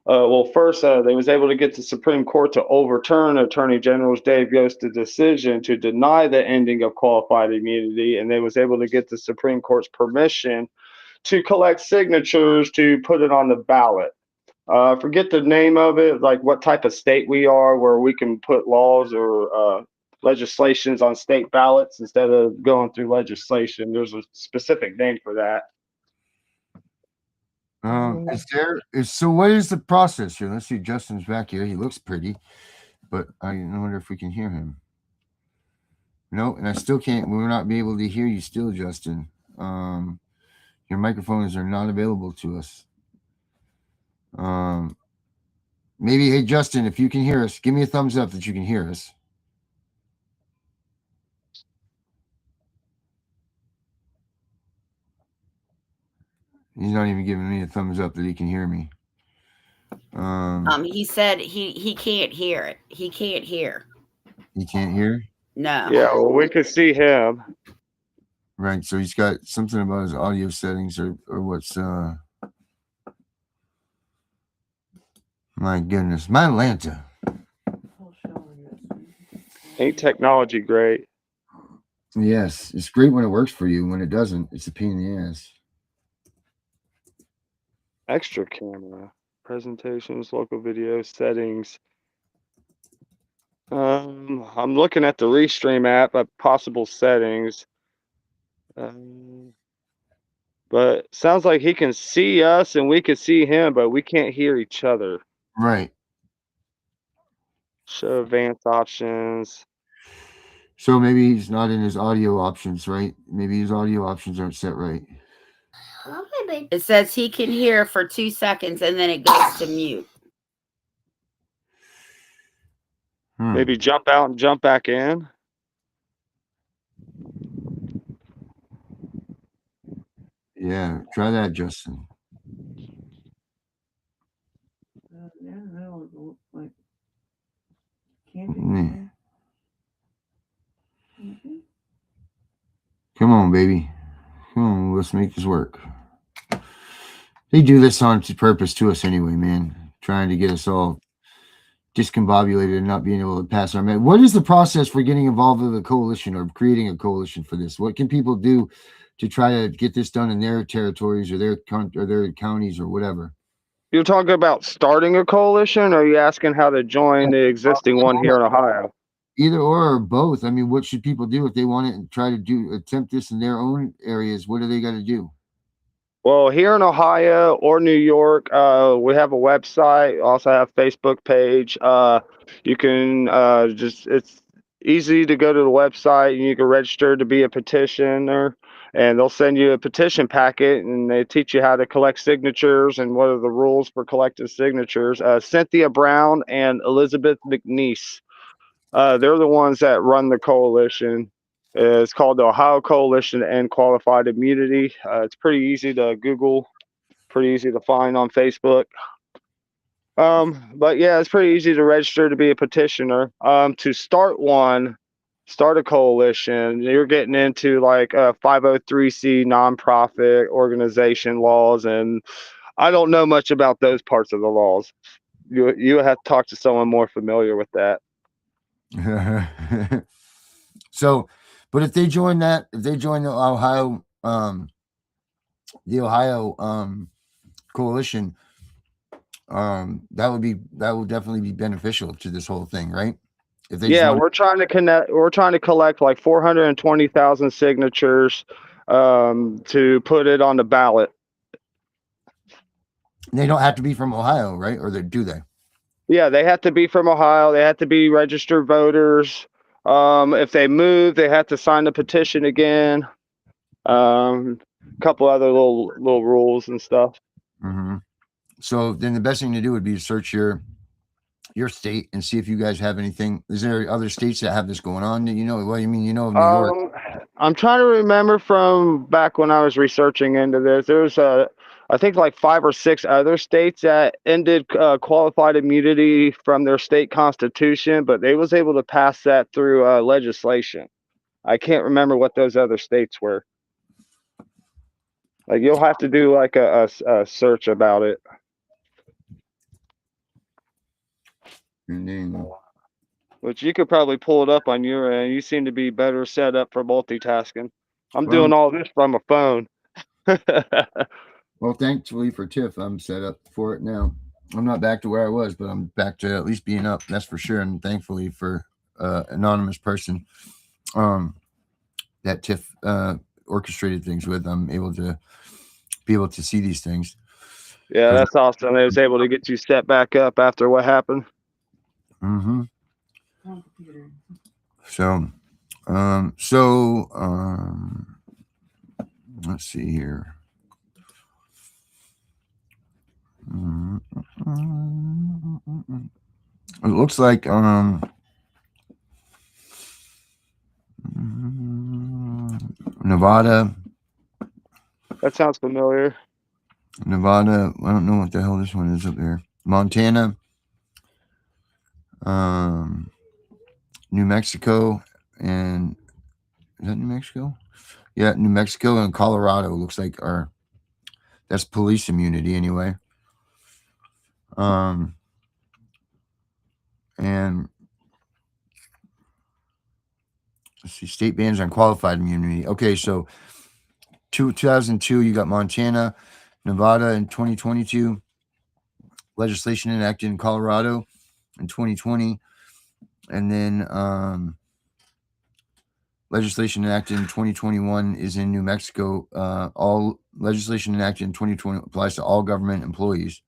well, first they was able to get the Supreme Court to overturn Attorney General Dave Yost's decision to deny the ending of qualified immunity, and they was able to get the Supreme Court's permission to collect signatures to put it on the ballot. Forget the name of it, like what type of state we are, where we can put laws or legislations on state ballots instead of going through legislation. There's a specific name for that. so what is the process here? Let's see. Justin's back here. He looks pretty, but I wonder if we can hear him. No, and I still can't. We'll not be able to hear you still, Justin. Your microphones are not available to us. Maybe, hey, Justin, if you can hear us, give me a thumbs up that you can hear us. He's not even giving me a thumbs up that he can hear me. He said he can't hear it. He can't hear. He can't hear? No. Yeah, well, we could see him. Right, so he's got something about his audio settings or what's my goodness, my Atlanta. Ain't technology great? Yes, it's great when it works for you. When it doesn't, it's a pain in the ass. Extra camera, presentations, local video settings. I'm looking at the Restream app at possible settings. But sounds like he can see us and we can see him, but we can't hear each other. Right. Show advanced options. So maybe he's not in his audio options, right? Maybe his audio options aren't set right. It says he can hear for 2 seconds and then it goes to mute. Maybe jump out and jump back in. Yeah, try that, Justin. Come on, baby. Come on, let's make this work. They do this on purpose to us anyway, man. Trying to get us all discombobulated and not being able to pass our message. What is the process for getting involved with a coalition or creating a coalition for this? What can people do to try to get this done in their territories or their counties or whatever? You're talking about starting a coalition, or are you asking how to join the existing one here in Ohio? Either or both. I mean, what should people do if they want to try to attempt this in their own areas? What do they got to do? Well, here in Ohio or New York, we have a website, also have a Facebook page. You can it's easy to go to the website and you can register to be a petitioner, and they'll send you a petition packet and they teach you how to collect signatures and what are the rules for collecting signatures. Cynthia Brown and Elizabeth McNeese, they're the ones that run the coalition. It's called the Ohio Coalition to End Qualified Immunity. It's pretty easy to Google, pretty easy to find on Facebook. But yeah, it's pretty easy to register to be a petitioner. To start a coalition, you're getting into like 503c nonprofit organization laws, and I don't know much about those parts of the laws. You have to talk to someone more familiar with that. So, but if they join the Ohio, coalition, that would definitely be beneficial to this whole thing, right? If they we're trying to collect like 420,000 signatures to put it on the ballot. They don't have to be from Ohio, right? Or do they? Yeah, they have to be from Ohio. They have to be registered voters. If they move, they have to sign the petition again. A couple other little rules and stuff. Mm-hmm. So then the best thing to do would be to search your state and see if you guys have anything. Is there other states that have this going on? That what do you mean? New York. I'm trying to remember from back when I was researching into this. There's a I think like 5 or 6 other states that ended qualified immunity from their state constitution, but they was able to pass that through legislation. I can't remember what those other states were. Like you'll have to do like a search about it. And then, Which you could probably pull it up on your end. You seem to be better set up for multitasking. I'm Well- doing all this from a phone. well, thankfully for Tiff, I'm set up for it now. I'm not back to where I was, but I'm back to at least being up. That's for sure. And thankfully for anonymous person that Tiff orchestrated things with, I'm able to see these things. Yeah, that's awesome. They was able to get you set back up after what happened. Mm-hmm. Oh, computer. So, let's see here. It looks like Nevada. That sounds familiar. Nevada. I don't know what the hell this one is up there. Montana. New Mexico, and is that New Mexico? Yeah, New Mexico and Colorado looks like that's police immunity anyway. And let's see, state bans on qualified immunity. Okay, so 2002, you got Montana, Nevada in 2022, legislation enacted in Colorado in 2020, and then legislation enacted in 2021 is in New Mexico. All legislation enacted in 2020 applies to all government employees.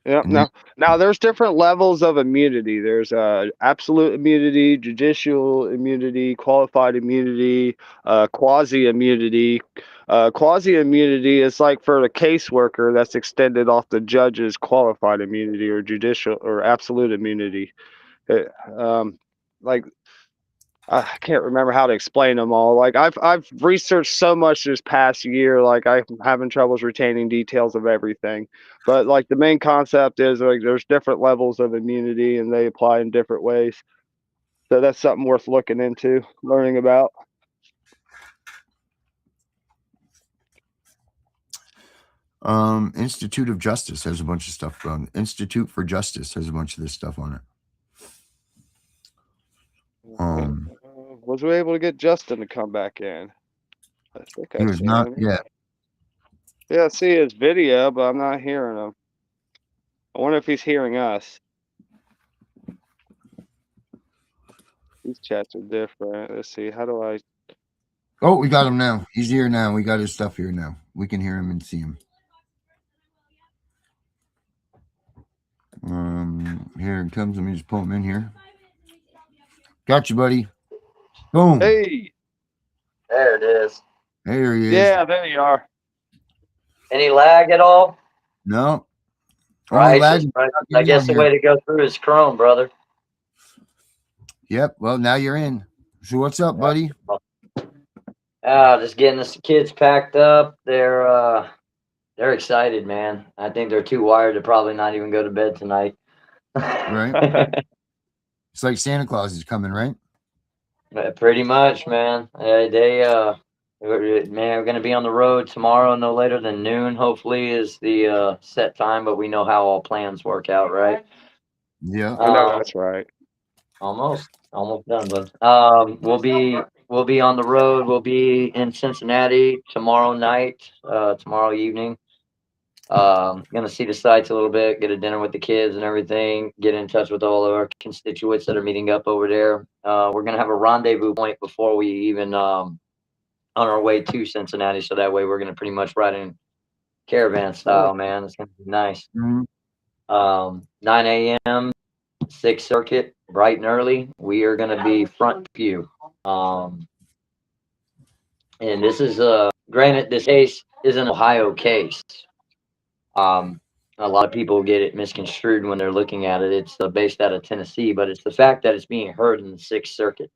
Yeah. Now there's different levels of immunity. There's absolute immunity, judicial immunity, qualified immunity, quasi immunity. Quasi immunity is like for the caseworker that's extended off the judge's qualified immunity or judicial or absolute immunity. Like I can't remember how to explain them all. Like I've researched so much this past year, like I'm having troubles retaining details of everything. But like the main concept is like there's different levels of immunity and they apply in different ways. So that's something worth looking into, learning about. Institute of Justice has a bunch of stuff on. Institute for Justice has a bunch of this stuff on it. Was we able to get Justin to come back in? I think he was not yet. Yeah, I see his video, but I'm not hearing him. I wonder if he's hearing us. These chats are different. Let's see. How do I? Oh, we got him now. He's here now. We got his stuff here now. We can hear him and see him. Here it comes. Let me just pull him in here. Got you, buddy. Boom. Hey. There it is. There he is. Yeah, there you are. Any lag at all? No. Right. I guess the way to go through is Chrome, brother. Yep. Well, now you're in. So what's up, buddy? Just getting the kids packed up. They're excited, man. I think they're too wired to probably not even go to bed tonight. Right. It's like Santa Claus is coming, right? Pretty much, man. We're going to be on the road tomorrow, no later than noon. Hopefully, is the set time, but we know how all plans work out, right? Yeah. That's right. Almost done, bud. We'll be on the road. We'll be in Cincinnati tomorrow night, tomorrow evening. Gonna see the sites a little bit, get a dinner with the kids and everything, get in touch with all of our constituents that are meeting up over there. We're gonna have a rendezvous point before we even on our way to Cincinnati, so that way we're gonna pretty much ride in caravan style, man. It's gonna be nice. Mm-hmm. 9 a.m. 6th Circuit, bright and early. We are gonna be front pew. And this is granted, this case is an Ohio case. A lot of people get it misconstrued when they're looking at it. It's based out of Tennessee, but it's the fact that it's being heard in the 6th Circuit.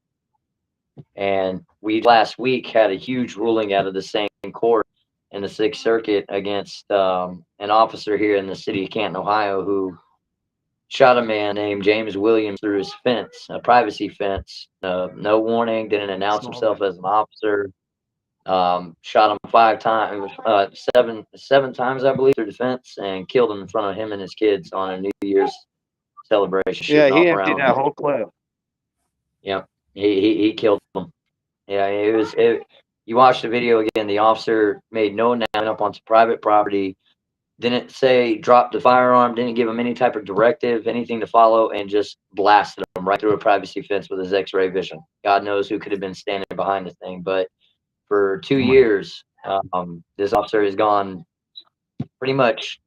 And we last week had a huge ruling out of the same court in the Sixth Circuit against an officer here in the city of Canton, Ohio, who shot a man named James Williams through his fence, a privacy fence. No warning, didn't announce himself as an officer. Shot him 5 times, seven times, I believe, through the fence, and killed him in front of him and his kids on a New Year's celebration. Yeah, Shooting he off emptied rounds. that whole clip. Yeah, he killed him. Yeah, you watch the video again. The officer made no announcement up onto private property. Didn't say drop the firearm. Didn't give him any type of directive, anything to follow, and just blasted him right through a privacy fence with his X-ray vision. God knows who could have been standing behind the thing. But for 2 years, this officer has gone pretty much,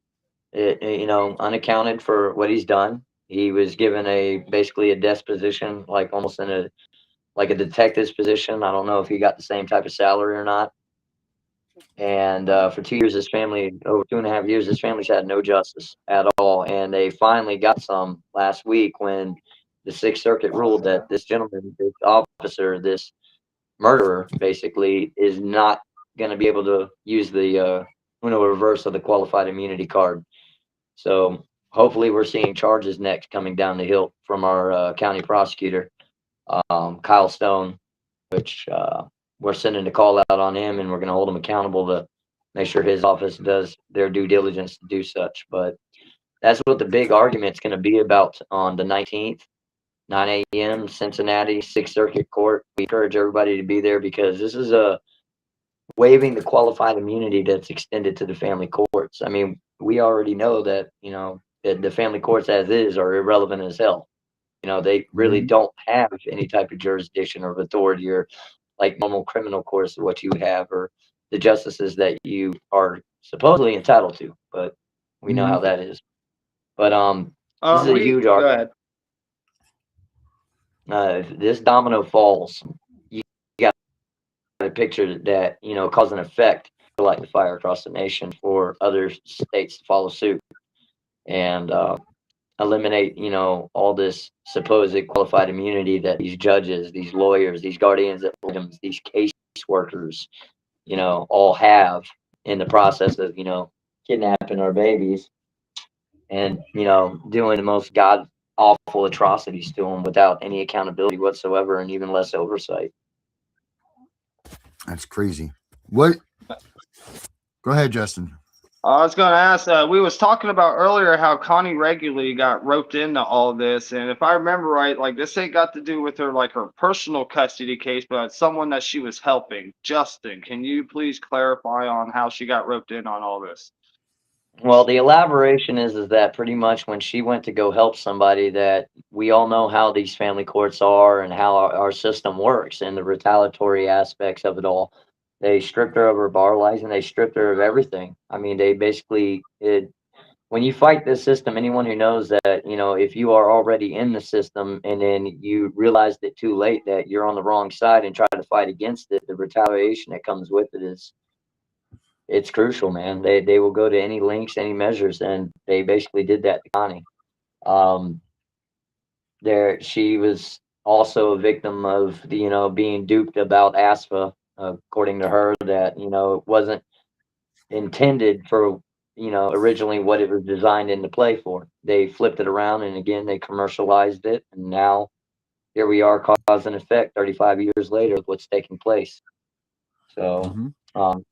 unaccounted for what he's done. He was given basically a desk position, like almost in a detective's position. I don't know if he got the same type of salary or not. And for 2 years, over 2.5 years, his family's had no justice at all. And they finally got some last week when the Sixth Circuit ruled that this gentleman, this officer, this murderer, basically, is not going to be able to use the reverse of the qualified immunity card. So hopefully we're seeing charges next coming down the hill from our county prosecutor, Kyle Stone, which we're sending a call out on him, and we're going to hold him accountable to make sure his office does their due diligence to do such. But that's what the big argument's going to be about on the 19th, 9 a.m., Cincinnati, Sixth Circuit Court. We encourage everybody to be there because this is waiving the qualified immunity that's extended to the family courts. I mean, we already know that, the family courts as is are irrelevant as hell. They really don't have any type of jurisdiction or authority or like normal criminal courts, what you have, or the justices that you are supposedly entitled to. But we know how that is. But this is a huge argument. If this domino falls, you got a picture that, cause an effect like the fire across the nation for other states to follow suit and eliminate, all this supposed qualified immunity that these judges, these lawyers, these guardians ad litem, these case workers, all have in the process of, kidnapping our babies and, doing the most god awful atrocities to them without any accountability whatsoever and even less oversight. That's crazy. What? Go ahead, Justin. I was going to ask, we was talking about earlier how Connie regularly got roped into all this. And if I remember right, like this ain't got to do with her, like her personal custody case, but someone that she was helping. Justin, can you please clarify on how she got roped in on all this? Well, the elaboration is that pretty much when she went to go help somebody, that we all know how these family courts are and how our system works and the retaliatory aspects of it all. They stripped her of her bar license. They stripped her of everything. I mean, they basically, when you fight this system, anyone who knows that, if you are already in the system and then you realize it too late that you're on the wrong side and try to fight against it, the retaliation that comes with it it's crucial, man. They will go to any lengths, any measures, and they basically did that to Connie. She was also a victim of being duped about ASFA, according to her, that it wasn't intended for originally what it was designed into play for. They flipped it around, and again they commercialized it, and now here we are, cause and effect 35 years later with what's taking place. So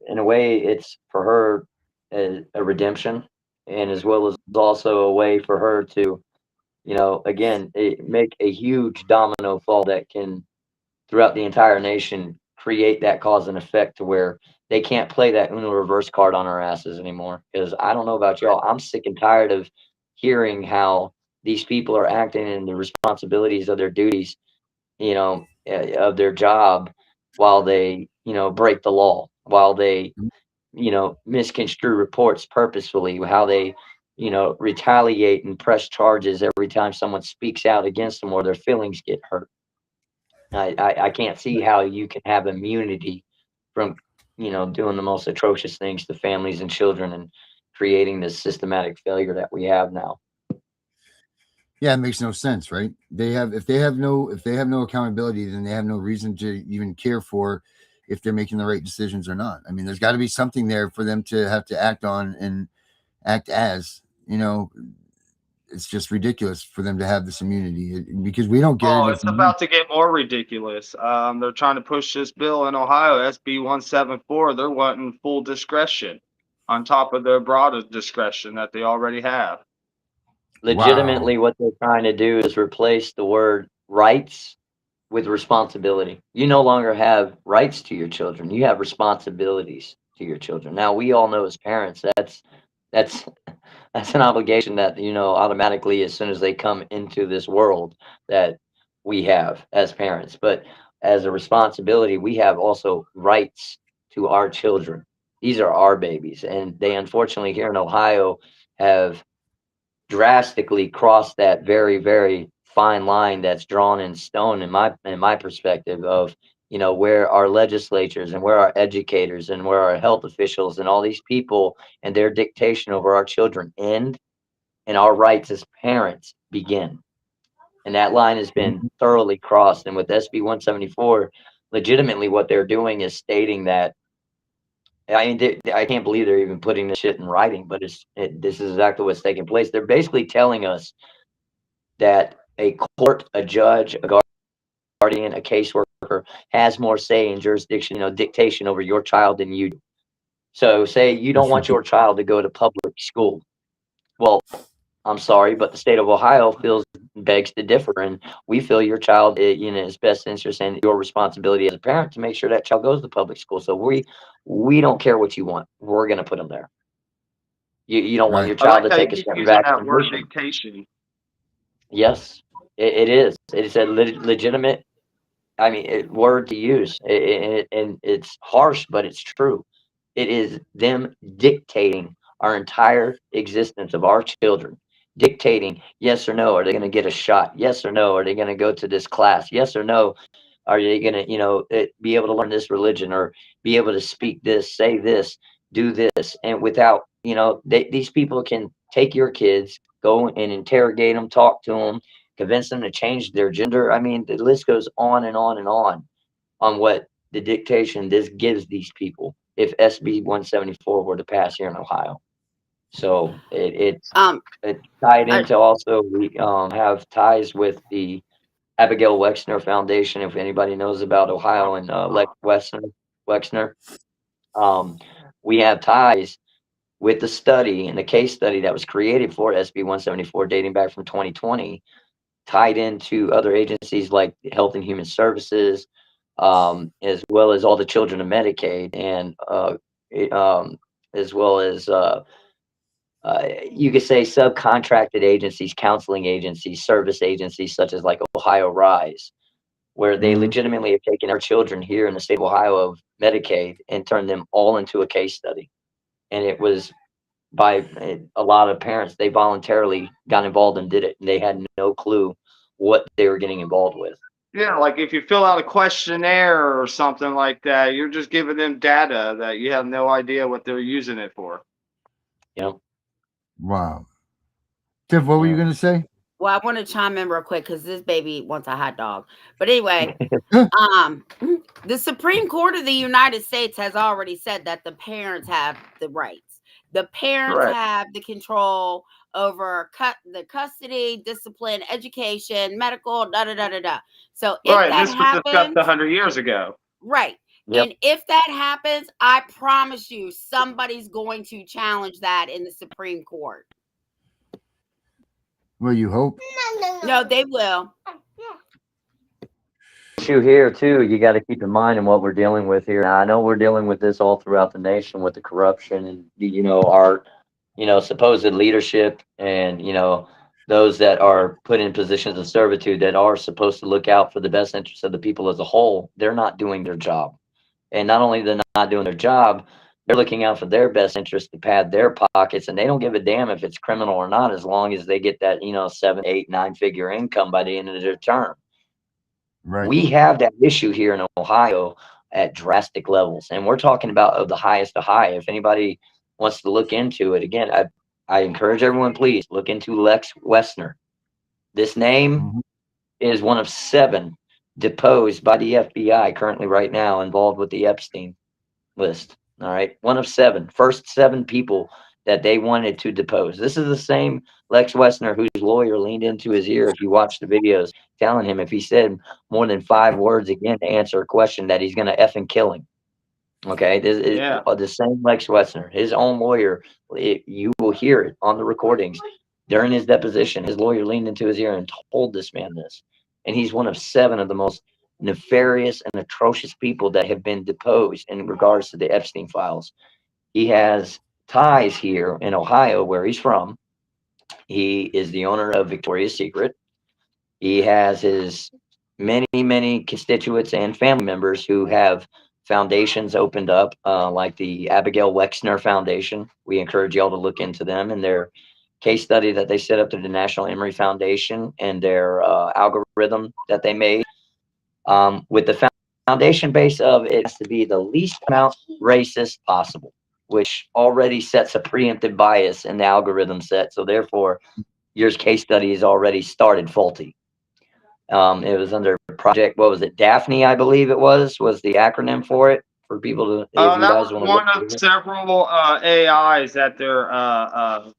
in a way, it's for her a redemption, and as well as also a way for her to, again, make a huge domino fall that can, throughout the entire nation, create that cause and effect to where they can't play that Uno reverse card on our asses anymore. Because I don't know about y'all, I'm sick and tired of hearing how these people are acting in the responsibilities of their duties, of their job, while they, break the law, while they, misconstrue reports purposefully, how they, retaliate and press charges every time someone speaks out against them or their feelings get hurt. I can't see how you can have immunity from, doing the most atrocious things to families and children and creating this systematic failure that we have now. Yeah, it makes no sense, right? If they have no accountability, then they have no reason to even care for if they're making the right decisions or not. I mean, there's got to be something there for them to have to act on and act as, you know. It's just ridiculous for them to have this immunity because we don't get it. Oh, it's about to get more ridiculous. They're trying to push this bill in Ohio, SB 174. They're wanting full discretion on top of their broader discretion that they already have. Legitimately, what they're trying to do is replace the word rights with responsibility. You no longer have rights to your children. You have responsibilities to your children. Now, we all know as parents that's that's an obligation that, you know, automatically as soon as they come into this world that we have as parents. But as a responsibility, we have also rights to our children. These are our babies, and they unfortunately here in Ohio have drastically crossed that very, very fine line that's drawn in stone in my perspective of, you know, where our legislatures and where our educators and where our health officials and all these people and their dictation over our children end and our rights as parents begin. And that line has been thoroughly crossed. And with SB 174, legitimately what they're doing is stating that, I mean, I can't believe they're even putting this shit in writing, but this is exactly what's taking place. They're basically telling us that a court, a judge, a guardian, a caseworker has more say in jurisdiction, you know, dictation over your child than you do. So say you don't want your child to go to public school. Well, I'm sorry, but the state of Ohio begs to differ, and we feel your child, you know, is best interest and your responsibility as a parent to make sure that child goes to public school. So we don't care what you want. We're going to put them there. You don't want your I child like to how you take a keep certain using that word vaccination. dictation. Yes, it is. It is a legitimate, I mean, word to use, and it's harsh, but it's true. It is them dictating our entire existence of our children, dictating yes or no. Are they going to get a shot? Yes or no. Are they going to go to this class? Yes or no. Are they going to, you know, be able to learn this religion or be able to speak this, say this, do this, and without, you know, these people can take your kids, go and interrogate them, talk to them, convince them to change their gender. I mean, the list goes on and on and on what the dictation this gives these people if SB 174 were to pass here in Ohio. So it's tied I, into also we have ties with the Abigail Wexner Foundation. If anybody knows about Ohio and Wexner, we have ties with the study and the case study that was created for SB 174 dating back from 2020, tied into other agencies like Health and Human Services, as well as all the children of Medicaid, and as well as you could say subcontracted agencies, counseling agencies, service agencies such as like Ohio Rise, where they legitimately have taken our children here in the state of Ohio of Medicaid and turned them all into a case study. And it was by a lot of parents, they voluntarily got involved and did it. And they had no clue what they were getting involved with. Yeah, like if you fill out a questionnaire or something like that, you're just giving them data that you have no idea what they're using it for. You know? Wow. Tiff, what were you going to say? well, I want to chime in real quick because this baby wants a hot dog. But anyway, the Supreme Court of the United States has already said that the parents have the rights. The parents have the control over the custody, discipline, education, medical, da. So if that this was discussed happens, 100 years ago. right. Yep. And if that happens, I promise you, somebody's going to challenge that in the Supreme Court. Well, you hope. No, they will. Issue here too, you got to keep in mind in what we're dealing with here. Now, I know we're dealing with this all throughout the nation with the corruption and you know our supposed leadership and those that are put in positions of servitude that are supposed to look out for the best interests of the people as a whole. They're not doing their job, and not only they're not doing their job, they're looking out for their best interest to pad their pockets, and they don't give a damn if it's criminal or not, as long as they get that 7, 8, 9-figure income by the end of their term. Right. We have that issue here in Ohio at drastic levels, and we're talking about of the highest to high. If anybody wants to look into it, again, I encourage everyone, please look into Lex Wessner. This name is one of 7 deposed by the FBI currently right now involved with the Epstein list. All right. One of seven, first 7 people that they wanted to depose. This is the same Lex Wessner whose lawyer leaned into his ear, if you watch the videos, telling him if he said more than 5 words again to answer a question that he's going to effing kill him. Okay. This is Yeah. the same Lex Wessner, his own lawyer. You will hear it on the recordings. During his deposition, his lawyer leaned into his ear and told this man this. And he's one of 7 of the most nefarious and atrocious people that have been deposed in regards to the Epstein files. He has ties here in Ohio, where he's from. He is the owner of Victoria's Secret. He has his many constituents and family members who have foundations opened up, like the Abigail Wexner Foundation. We encourage y'all to look into them and their case study that they set up through the National Emory Foundation and their algorithm that they made, with the foundation base of it has to be the least amount racist possible, which already sets a preemptive bias in the algorithm set. So therefore, your case study is already started faulty. It was under Project, what was it? Daphne, I believe it was the acronym for it, for people to, if you That guys was want to one look of it. several AIs that they're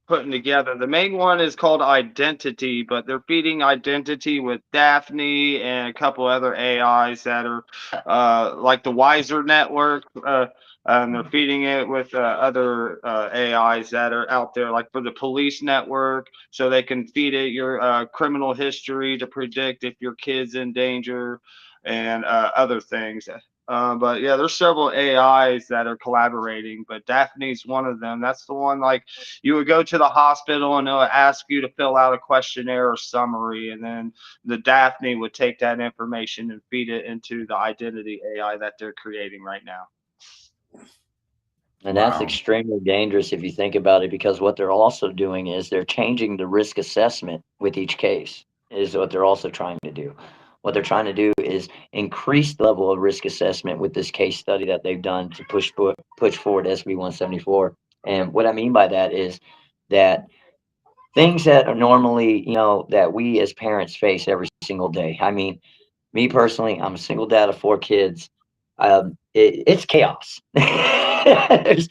putting together. The main one is called Identity, but they're feeding Identity with Daphne and a couple other AIs that are like the Wiser Network. And they're feeding it with other AIs that are out there, like for the Police Network, so they can feed it your criminal history to predict if your kid's in danger and other things. But yeah, there's several AIs that are collaborating, but Daphne's one of them. That's the one, like, you would go to the hospital and they'll ask you to fill out a questionnaire or summary, and then the Daphne would take that information and feed it into the Identity AI that they're creating right now. And that's Wow. extremely dangerous if you think about it, because what they're also doing is they're changing the risk assessment with each case, is what they're also trying to do. What they're trying to do is increase the level of risk assessment with this case study that they've done to push forward SB 174. And what I mean by that is that things that are normally, that we as parents face every single day. I mean, me personally, I'm a single dad of 4 kids. It's chaos. That's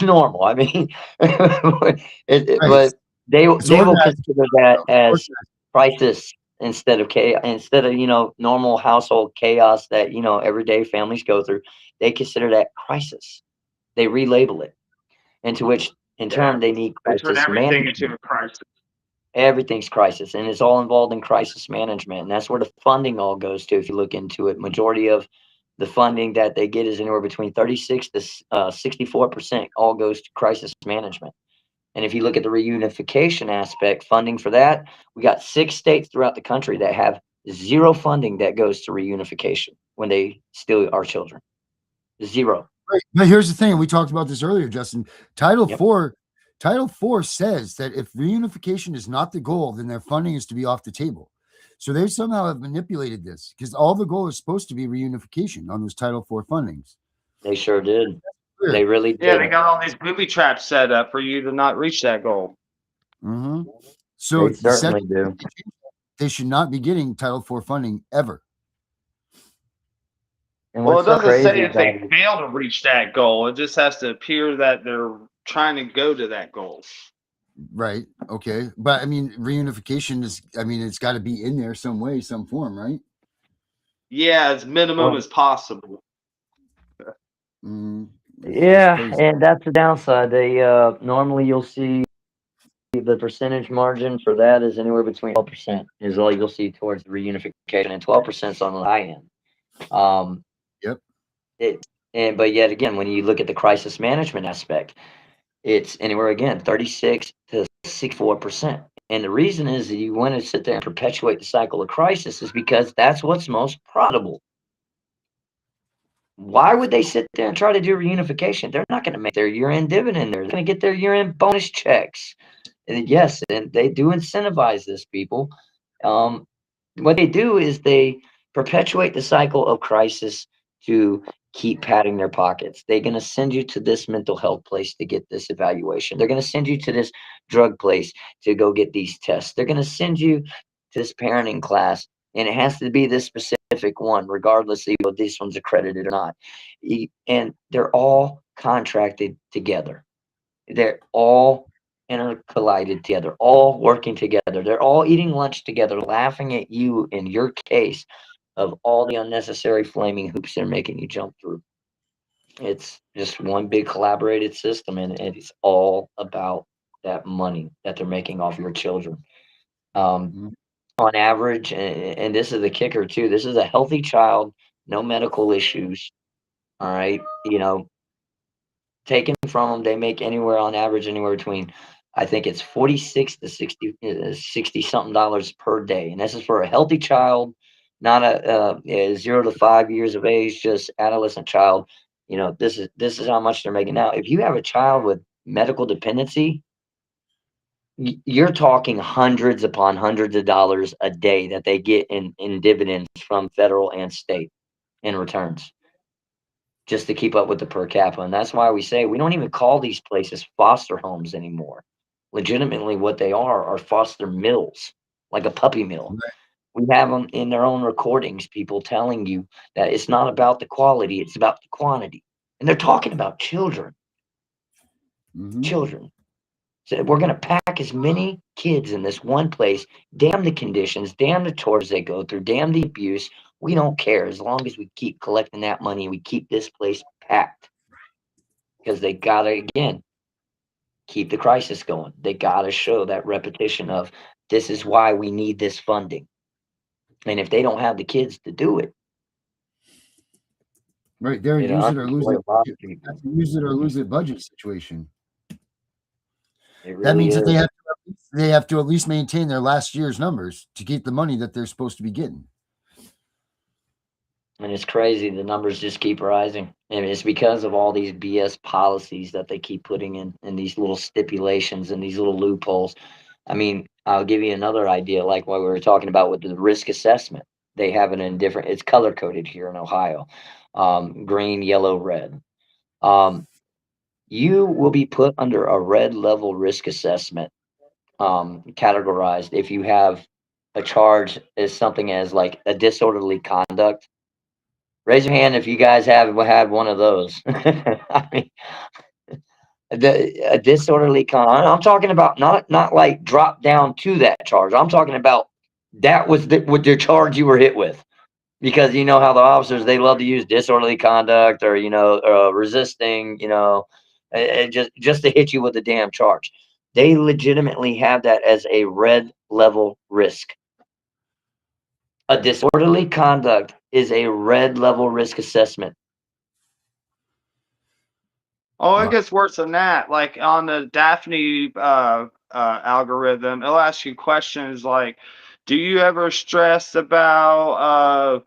normal. I mean, Right. but they It's will organized. consider that as Organized. crisis instead of chaos, instead of normal household chaos that everyday families go through. They consider that crisis. They relabel it, into which in Yeah, turn they need they turn crisis everything management. into a crisis. Everything's crisis, and it's all involved in crisis management, and that's where the funding all goes to. If you look into it, majority of the funding that they get is anywhere between 36 to 64% all goes to crisis management. And if you look at the reunification aspect, funding for that, we got 6 states throughout the country that have 0 funding that goes to reunification when they steal our children. 0. Right. But here's the thing. We talked about this earlier, Justin. Title Yep. 4 says that if reunification is not the goal, then their funding is to be off the table. So they somehow have manipulated this, because all the goal is supposed to be reunification on those Title 4 fundings. They sure did. Weird. They really did. Yeah, they got all these booby traps set up for you to not reach that goal. Mm-hmm. So They certainly do. They should not be getting Title 4 funding ever. And Well, it what's so doesn't crazy say if about they it, fail to reach that goal. It just has to appear that they're trying to go to that goal. Right. Okay. But I mean, reunification is, it's got to be in there some way, some form, right? Yeah, as minimum as possible. Yeah, and that's the downside. They normally you'll see the percentage margin for that is anywhere between 12% is all you'll see towards the reunification, and 12% is on the high end. Yep. But yet again, when you look at the crisis management aspect, it's anywhere again 36 to 64%. And the reason is that you want to sit there and perpetuate the cycle of crisis is because that's what's most profitable. Why would they sit there and try to do reunification? They're not going to make their year-end dividend. They're going to get their year-end bonus checks. And yes, and they do incentivize this, people. What they do is they perpetuate the cycle of crisis to keep padding their pockets. They're going to send you to this mental health place to get this evaluation. They're going to send you to this drug place to go get these tests. They're going to send you to this parenting class and it has to be this specific one, regardless of if this one's accredited or not. And they're all contracted together. They're all intercollided together, all working together. They're all eating lunch together, laughing at you in your case of all the unnecessary flaming hoops they're making you jump through. It's just one big collaborated system, and it's all about that money that they're making off your children. On average, and this is the kicker too, this is a healthy child, no medical issues. All right. Taken from them, they make anywhere on average, anywhere between, I think it's 46 to 60 something dollars per day. And this is for a healthy child, not a 0 to 5 years of age, just adolescent child. This is how much they're making. Now, if you have a child with medical dependency, you're talking hundreds upon hundreds of dollars a day that they get in dividends from federal and state in returns, just to keep up with the per capita. And that's why we say we don't even call these places foster homes anymore. Legitimately, what they are foster mills, like a puppy mill. Right. We have them in their own recordings, people telling you that it's not about the quality, it's about the quantity. And they're talking about children. Children. So we're going to pack as many kids in this one place. Damn the conditions, damn the tortures they go through, damn the abuse. We don't care as long as we keep collecting that money. We keep this place packed, because they got to, again, keep the crisis going. They got to show that repetition of this is why we need this funding. And if they don't have the kids to do it, right, they're it'll use it or lose unemploy it. a lot of people. Use it or lose it budget situation. It That really means that is. they have to at least maintain their last year's numbers to keep the money that they're supposed to be getting. And it's crazy. The numbers just keep rising. And it's because of all these BS policies that they keep putting in these little stipulations and these little loopholes. I mean, I'll give you another idea, like what we were talking about with the risk assessment. They have it in different, it's color coded here in Ohio, green, yellow, red. You will be put under a red level risk assessment, categorized if you have a charge as something as like a disorderly conduct. Raise your hand if you guys have had one of those. I mean, a disorderly conduct. I'm talking about not like drop down to that charge. I'm talking about that was what the charge you were hit with. Because you know how the officers, they love to use disorderly conduct or resisting, just to hit you with a damn charge. They legitimately have that as a red level risk. A disorderly conduct is a red level risk assessment. Oh, it gets worse than that. Like on the Daphne algorithm, it'll ask you questions like, "Do you ever stress about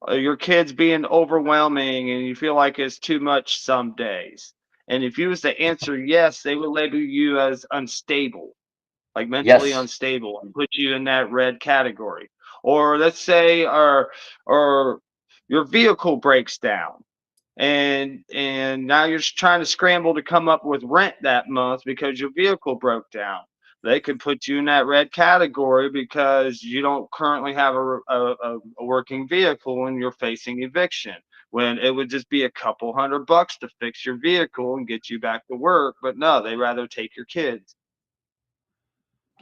your kids being overwhelming and you feel like it's too much some days?" And if you was to answer yes, they would label you as unstable, like mentally Yes. unstable, and put you in that red category. Or let's say, or your vehicle breaks down and now you're just trying to scramble to come up with rent that month because your vehicle broke down. They could put you in that red category because you don't currently have a working vehicle and you're facing eviction, when it would just be a couple $100 to fix your vehicle and get you back to work. But no, they rather take your kids.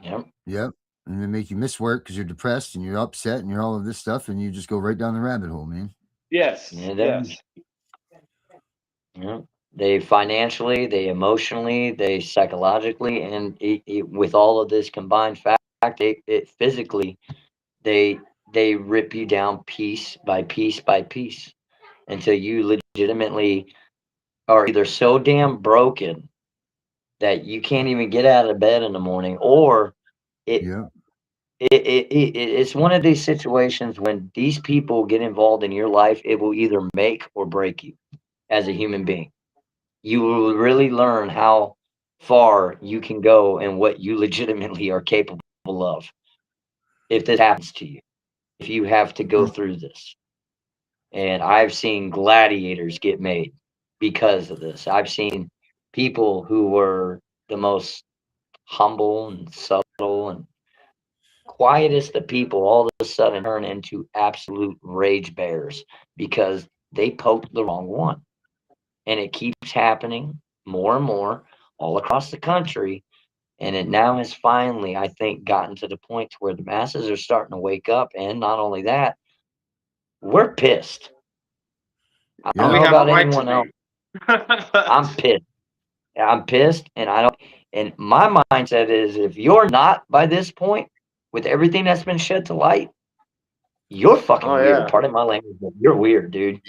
Yep. Yep. And they make you miss work because you're depressed and you're upset and you're all of this stuff, and you just go right down the rabbit hole, man. Yes, Yeah, yes. yeah. They financially, they emotionally, they psychologically, and with all of this combined fact, it physically, they they rip you down piece by piece by piece until you legitimately are either so damn broken that you can't even get out of bed in the morning, or it Yeah. it's one of these situations when these people get involved in your life, it will either make or break you as a human being. You will really learn how far you can go and what you legitimately are capable of if this happens to you, if you have to go through this. And I've seen gladiators get made because of this. I've seen people who were the most humble and subtle and quietest of people all of a sudden turn into absolute rage bears because they poked the wrong one. And it keeps happening more and more all across the country. And it now has finally, I think, gotten to the point to where the masses are starting to wake up. And not only that, we're pissed. I don't Yeah. know We have a about right anyone else. to I'm pissed. I'm pissed, and I don't. And my mindset is, if you're not by this point, with everything that's been shed to light, you're fucking Oh weird. yeah. Pardon my language, but you're weird, dude.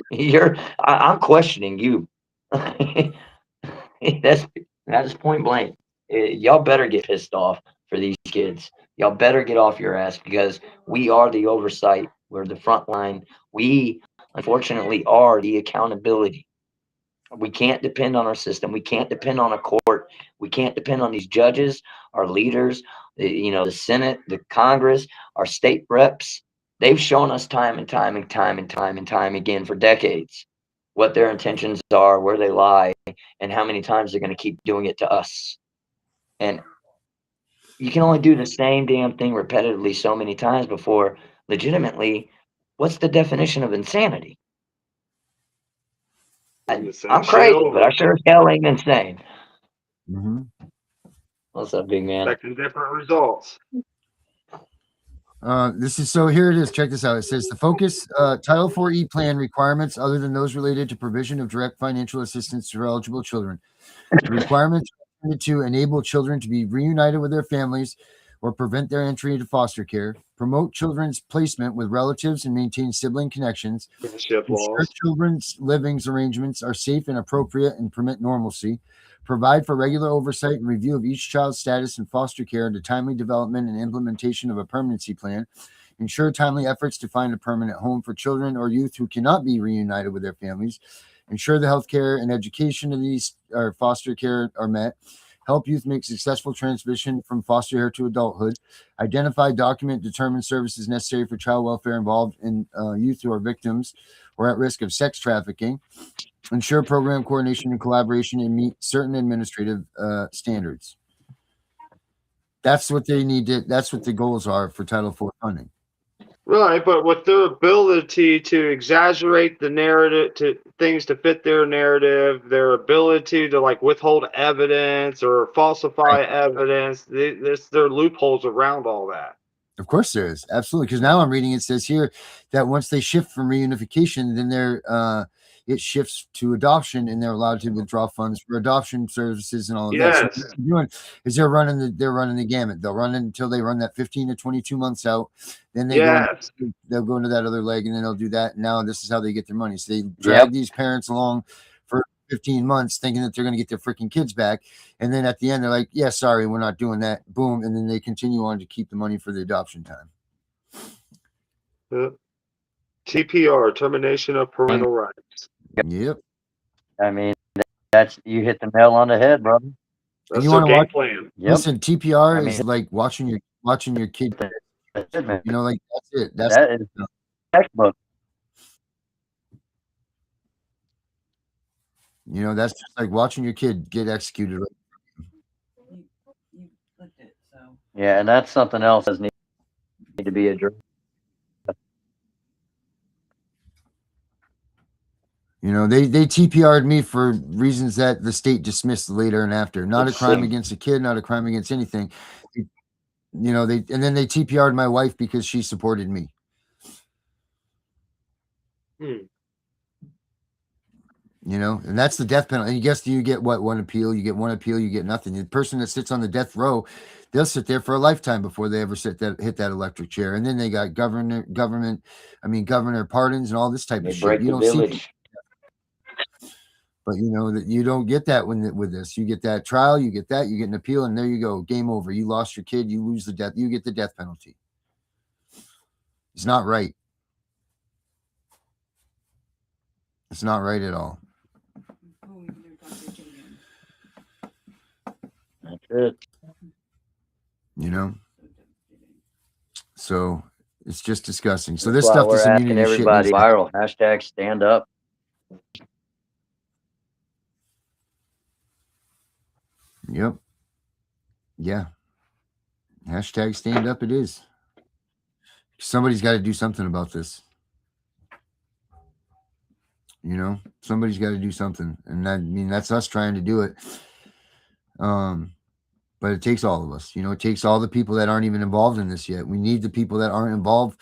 I'm questioning you. That's point blank. Y'all better get pissed off for these kids. Y'all better get off your ass because we are the oversight. We're the front line. We, unfortunately, are the accountability. We can't depend on our system. We can't depend on a court. We can't depend on these judges, our leaders, the Senate, the Congress, our state reps. They've shown us time and time and time and time and time again for decades what their intentions are, where they lie, and how many times they're going to keep doing it to us. And you can only do the same damn thing repetitively so many times before legitimately, what's the definition of insanity? I'm crazy, but I sure as hell ain't insane. Mm-hmm. What's up, big man? Expecting different results. Here it is. Check this out. It says the focus Title 4E plan requirements other than those related to provision of direct financial assistance to eligible children. The requirements are intended to enable children to be reunited with their families or prevent their entry into foster care, promote children's placement with relatives and maintain sibling connections, Friendship ensure laws. children's living arrangements are safe and appropriate and permit normalcy, provide for regular oversight and review of each child's status in foster care and the timely development and implementation of a permanency plan, ensure timely efforts to find a permanent home for children or youth who cannot be reunited with their families, ensure the health care and education of these foster care are met, help youth make successful transition from foster care to adulthood, identify, document, determine services necessary for child welfare involved in youth who are victims or at risk of sex trafficking, ensure program coordination and collaboration and meet certain administrative standards. That's what they need to, that's what the goals are for Title IV funding. Right, but with their ability to exaggerate the narrative to things to fit their narrative, their ability to like withhold evidence or falsify evidence, there are loopholes around all that. Of course there is. Absolutely. Because now I'm reading, it says here that once they shift from reunification, then it shifts to adoption and they're allowed to withdraw funds for adoption services and all of that. So what Yes. they're doing is they're running the gamut. They'll run it until they run that 15 to 22 months out. Then Yes. they'll go into that other leg and then they'll do that. And now this is how they get their money. So they drag these parents along for 15 months thinking that they're going to get their freaking kids back. And then at the end, they're like, yeah, sorry, we're not doing that. Boom. And then they continue on to keep the money for the adoption time. TPR, termination of parental rights. Yep. I mean, that's you hit the nail on the head, brother. That's you their wanna game watch- plan. Yep. Listen, TPR I mean, is like watching your kid. That's it, man. You know, like that's it. That is textbook. You know, that's just like watching your kid get executed. You clicked it, so. Yeah, and that's something else that needs to be addressed. You know, they TPR'd me for reasons that the state dismissed later and after. Not a crime against a kid, not a crime against anything. You know, and then they TPR'd my wife because she supported me. You know, and that's the death penalty. And guess you get what? One appeal. You get one appeal. You get nothing. The person that sits on the death row, they'll sit there for a lifetime before they ever hit that electric chair. And then they got governor pardons and all this type They of shit. break You the don't village. see, but you know that you don't get that with this. You get that trial, you get that, you get an appeal, and there you go. Game over. You lost your kid. You lose the death. You get the death penalty. It's not right. It's not right at all. Oh, we can do a conversation again. That's it. You know. So it's just disgusting. So That's this why stuff, we're this asking immunity shit, everybody needs- viral hashtag stand up. Yep. Yeah. Hashtag stand up. It is. Somebody's got to do something about this. You know, somebody's got to do something, and I mean that's us trying to do it. But it takes all of us. You know, it takes all the people that aren't even involved in this yet. We need the people that aren't involved.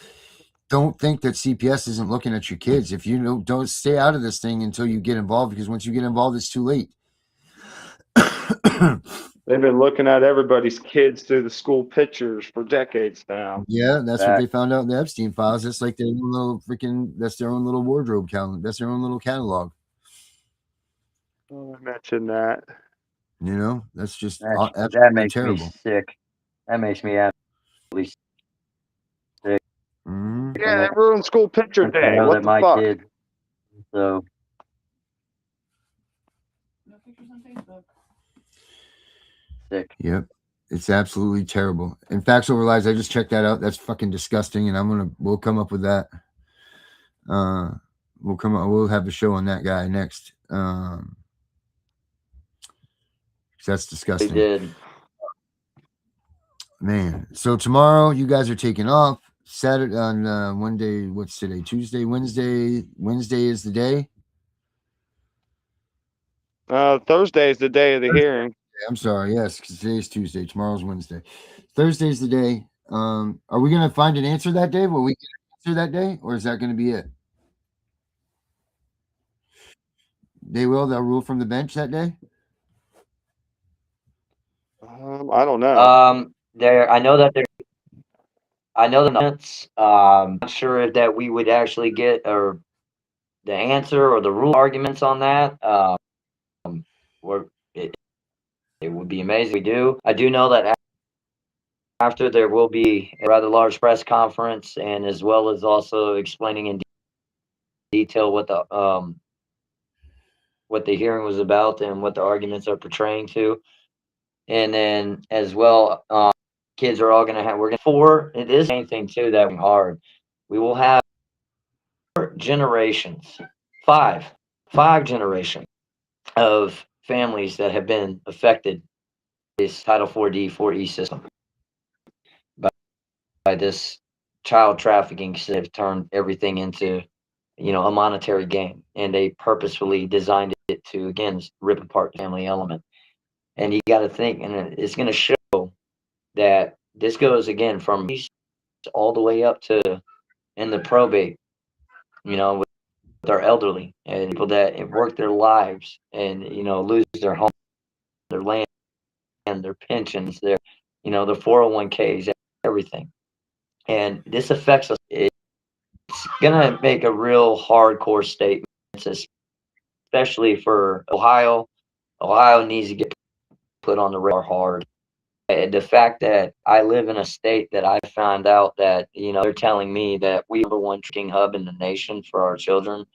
Don't think that CPS isn't looking at your kids. If you don't stay out of this thing until you get involved, because once you get involved, it's too late. They've been looking at everybody's kids through the school pictures for decades now. Yeah, that's what they found out in the Epstein files. It's like their own little that's their own little wardrobe calendar. That's their own little catalog. Oh, I mentioned that. You know, that's just That absolutely makes terrible. me sick. That makes me absolutely sick. Mm-hmm. Yeah, they ruined school picture I day. know What that the my fuck? kid. So No pictures on Facebook. sick. Yep. It's absolutely terrible. In Facts Over Lies, I just checked that out. That's fucking disgusting, and we'll come up with that. We'll have a show on that guy next. That's disgusting. They did. Man. So tomorrow you guys are taking off. Saturday on one day. What's today? Tuesday, Wednesday. Wednesday is the day. Thursday is the day of the hearing. I'm sorry. Yes, because today's Tuesday. Tomorrow's Wednesday. Thursday's the day. Are we gonna find an answer that day? Will we get an answer that day, or is that gonna be it? They'll rule from the bench that day. I don't know. I know that not sure if that we would actually get or the answer or the rule arguments on that. Or it would be amazing if we do. I do know that after there will be a rather large press conference, and as well as also explaining in detail what the hearing was about and what the arguments are portraying to. And then as well, kids are all going to have, it is the main thing too, that hard. We will have 4 generations, five generations of families that have been affected by this Title 4D, 4E system by this child trafficking. So they've turned everything into, a monetary game, and they purposefully designed it to, again, rip apart the family element. And you got to think, and it's going to show that this goes again from all the way up to in the probate, with our elderly and people that have worked their lives and, lose their home, their land, and their pensions, their 401ks, everything. And this affects us. It's going to make a real hardcore statement, especially for Ohio. Ohio needs to get put on the radar hard. The fact that I live in a state that I found out that, they're telling me that we have the one trafficking hub in the nation for our children.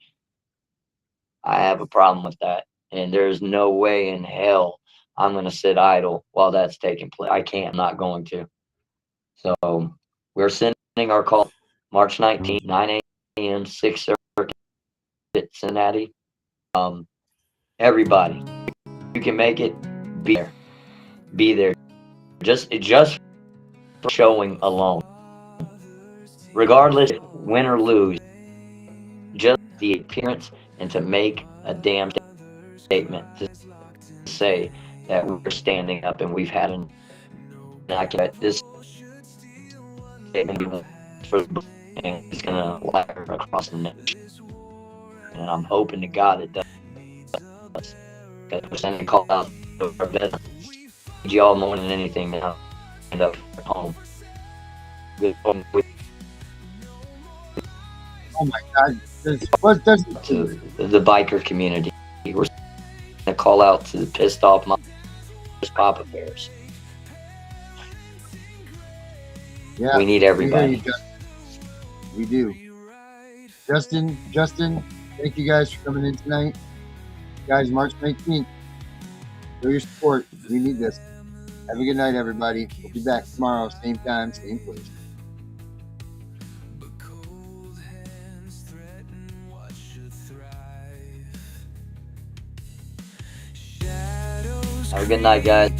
I have a problem with that. And there's no way in hell I'm going to sit idle while that's taking place. I can't. I'm not going to. So we're sending our call March 19th, 9 a.m., 6th Circuit, Cincinnati. Everybody, you can make it, be there. Be there. Just for showing alone. Regardless, win or lose, just the appearance and to make a damn statement to say that we're standing up and we've had this statement and it's gonna lag across the nation. And I'm hoping to God it does. Because we're sending a call out to our veterans. Y'all more than anything now. End up at home. Oh my God! What does to the biker community? We're gonna call out to the pissed off Papa Bears. Yeah, We need everybody. We do. Justin, thank you guys for coming in tonight. Guys, March 19th. Show your support. We need this. Have a good night, everybody. We'll be back tomorrow, same time, same place. Have a good night, guys.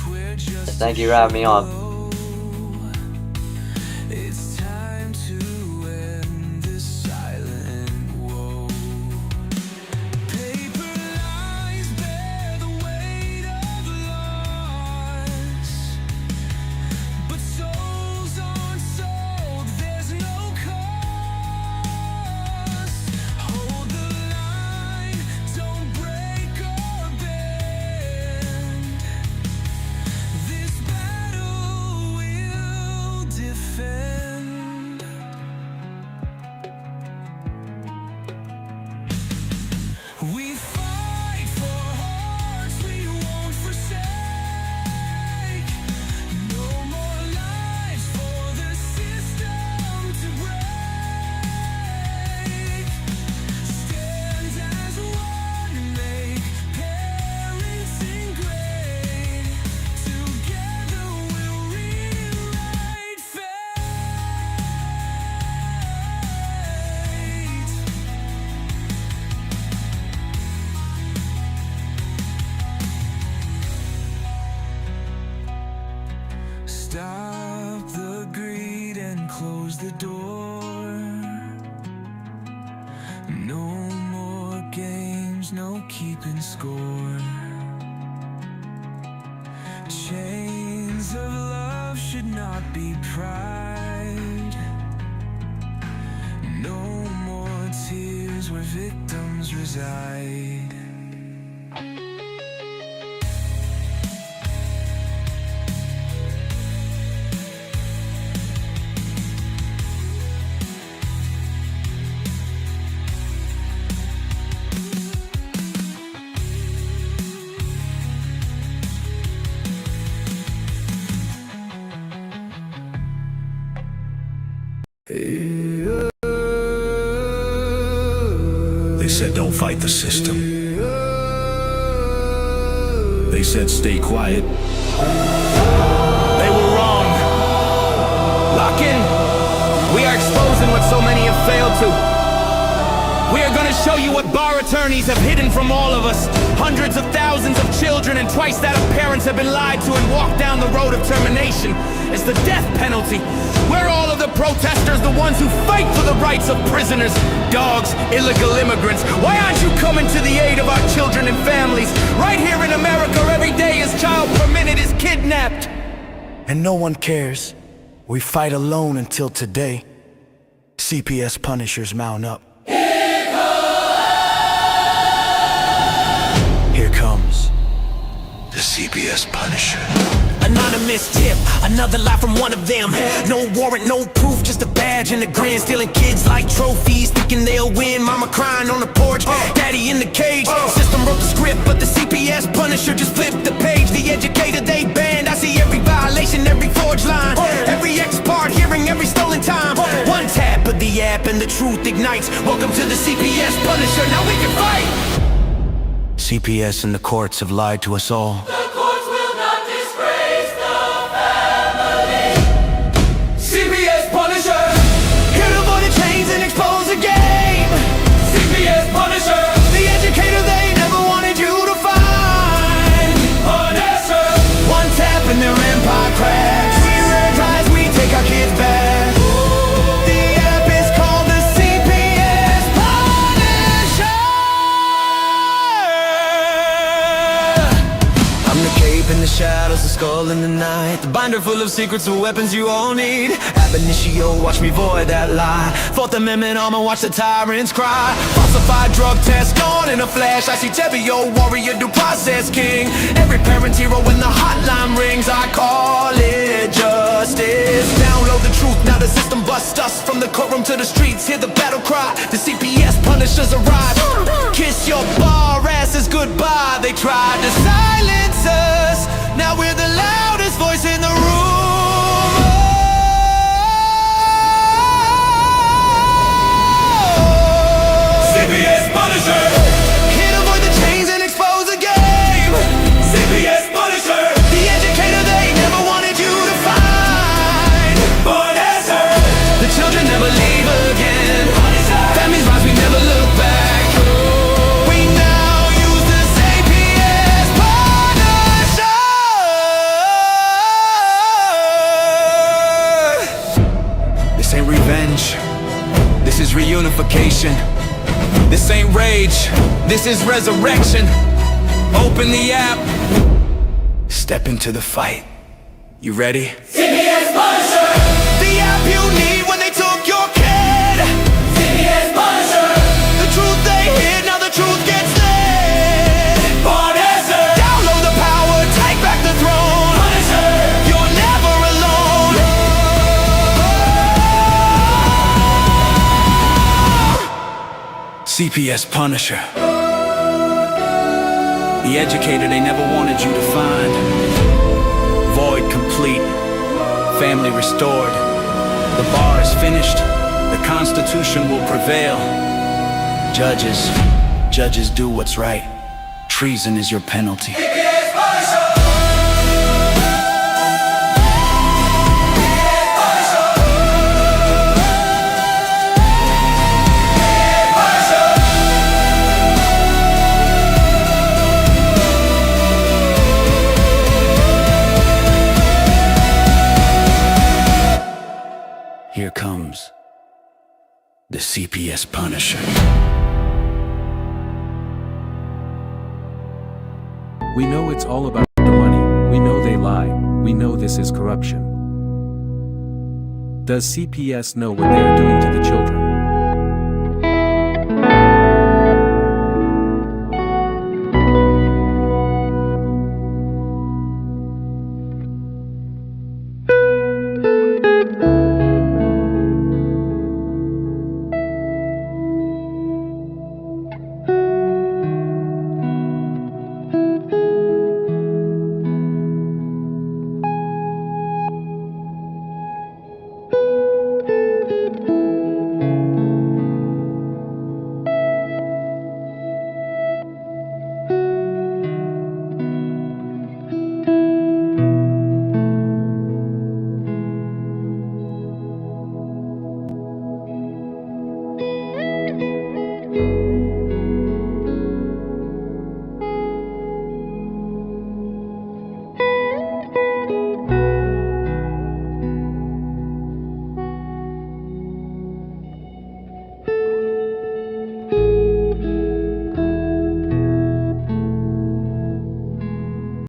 Thank you for having me on. It's time to close the door. No more games, no keeping score. Chains of love should not be pried. No more tears where victims reside. They said don't fight the system. They said stay quiet. They were wrong. Lock in. We are exposing what so many have failed to. We are gonna show you what bar attorneys have hidden from all of us. Hundreds of thousands of children and twice that of parents have been lied to and walked down the road of termination. It's the death penalty. We're all of the protesters, the ones who fight for the rights of prisoners, dogs, illegal immigrants. Why aren't you coming to the aid of our children and families? Right here in America, every day a child per minute is kidnapped. And no one cares. We fight alone until today. CPS Punishers mount up. Here comes the CPS Punisher. Anonymous tip, another lie from one of them. No warrant, no proof, just a badge and a grin. Stealing kids like trophies, thinking they'll win. Mama crying on the porch, daddy in the cage. System wrote the script, but the CPS Punisher just flipped the page. The educator they banned, I see every violation, every forged line, every ex-part hearing, every stolen time. One tap of the app and the truth ignites. Welcome to the CPS Punisher, now we can fight. CPS and the courts have lied to us all. The courts will not disgrace the family. CPS Punisher, Here to avoid the chains and expose the game. CPS Punisher, The educator they never wanted you to find. Punisher. One tap and their empire cracks. We rise, we take our kids back. The app is called the CPS Punisher. I'm the cape in the shadows, the skull in the night, the binder full of secrets and weapons you all need. Ab initio, watch me void that lie. Fourth Amendment armor, watch the tyrants cry. Falsified drug test gone in a flash. I see Tebio, warrior, due process king. Every parent hero when the hotline rings. I call it justice. Download the truth, now the system busts us. From the courtroom to the streets, hear the battle cry. The CPS Punishers arrive. Kiss your bar asses goodbye. They tried to silence us, now we're the loudest voice in the room. CPS Punisher, Here to avoid the chains and expose the game. CPS Punisher, The educator they never wanted you to find. Punisher, The children never leave again. Families rise, we never look back. We now use the CPS Punisher. This ain't revenge. This is reunification. This ain't rage. This is resurrection. Open the app. Step into the fight. You ready? CPS Punisher, The app you need when they took your kid. CPS Punisher, The truth they hid, now the truth gets lit. Punisher, Download the power, take back the throne. Punisher, You're never alone. CPS Punisher. The educator they never wanted you to find. Void complete. Family restored. The bar is finished. The Constitution will prevail. Judges do what's right. Treason is your penalty. CPS Punisher, Here comes The CPS Punisher. We know it's all about the money, we know they lie, we know this is corruption. Does CPS know what they are doing to the children?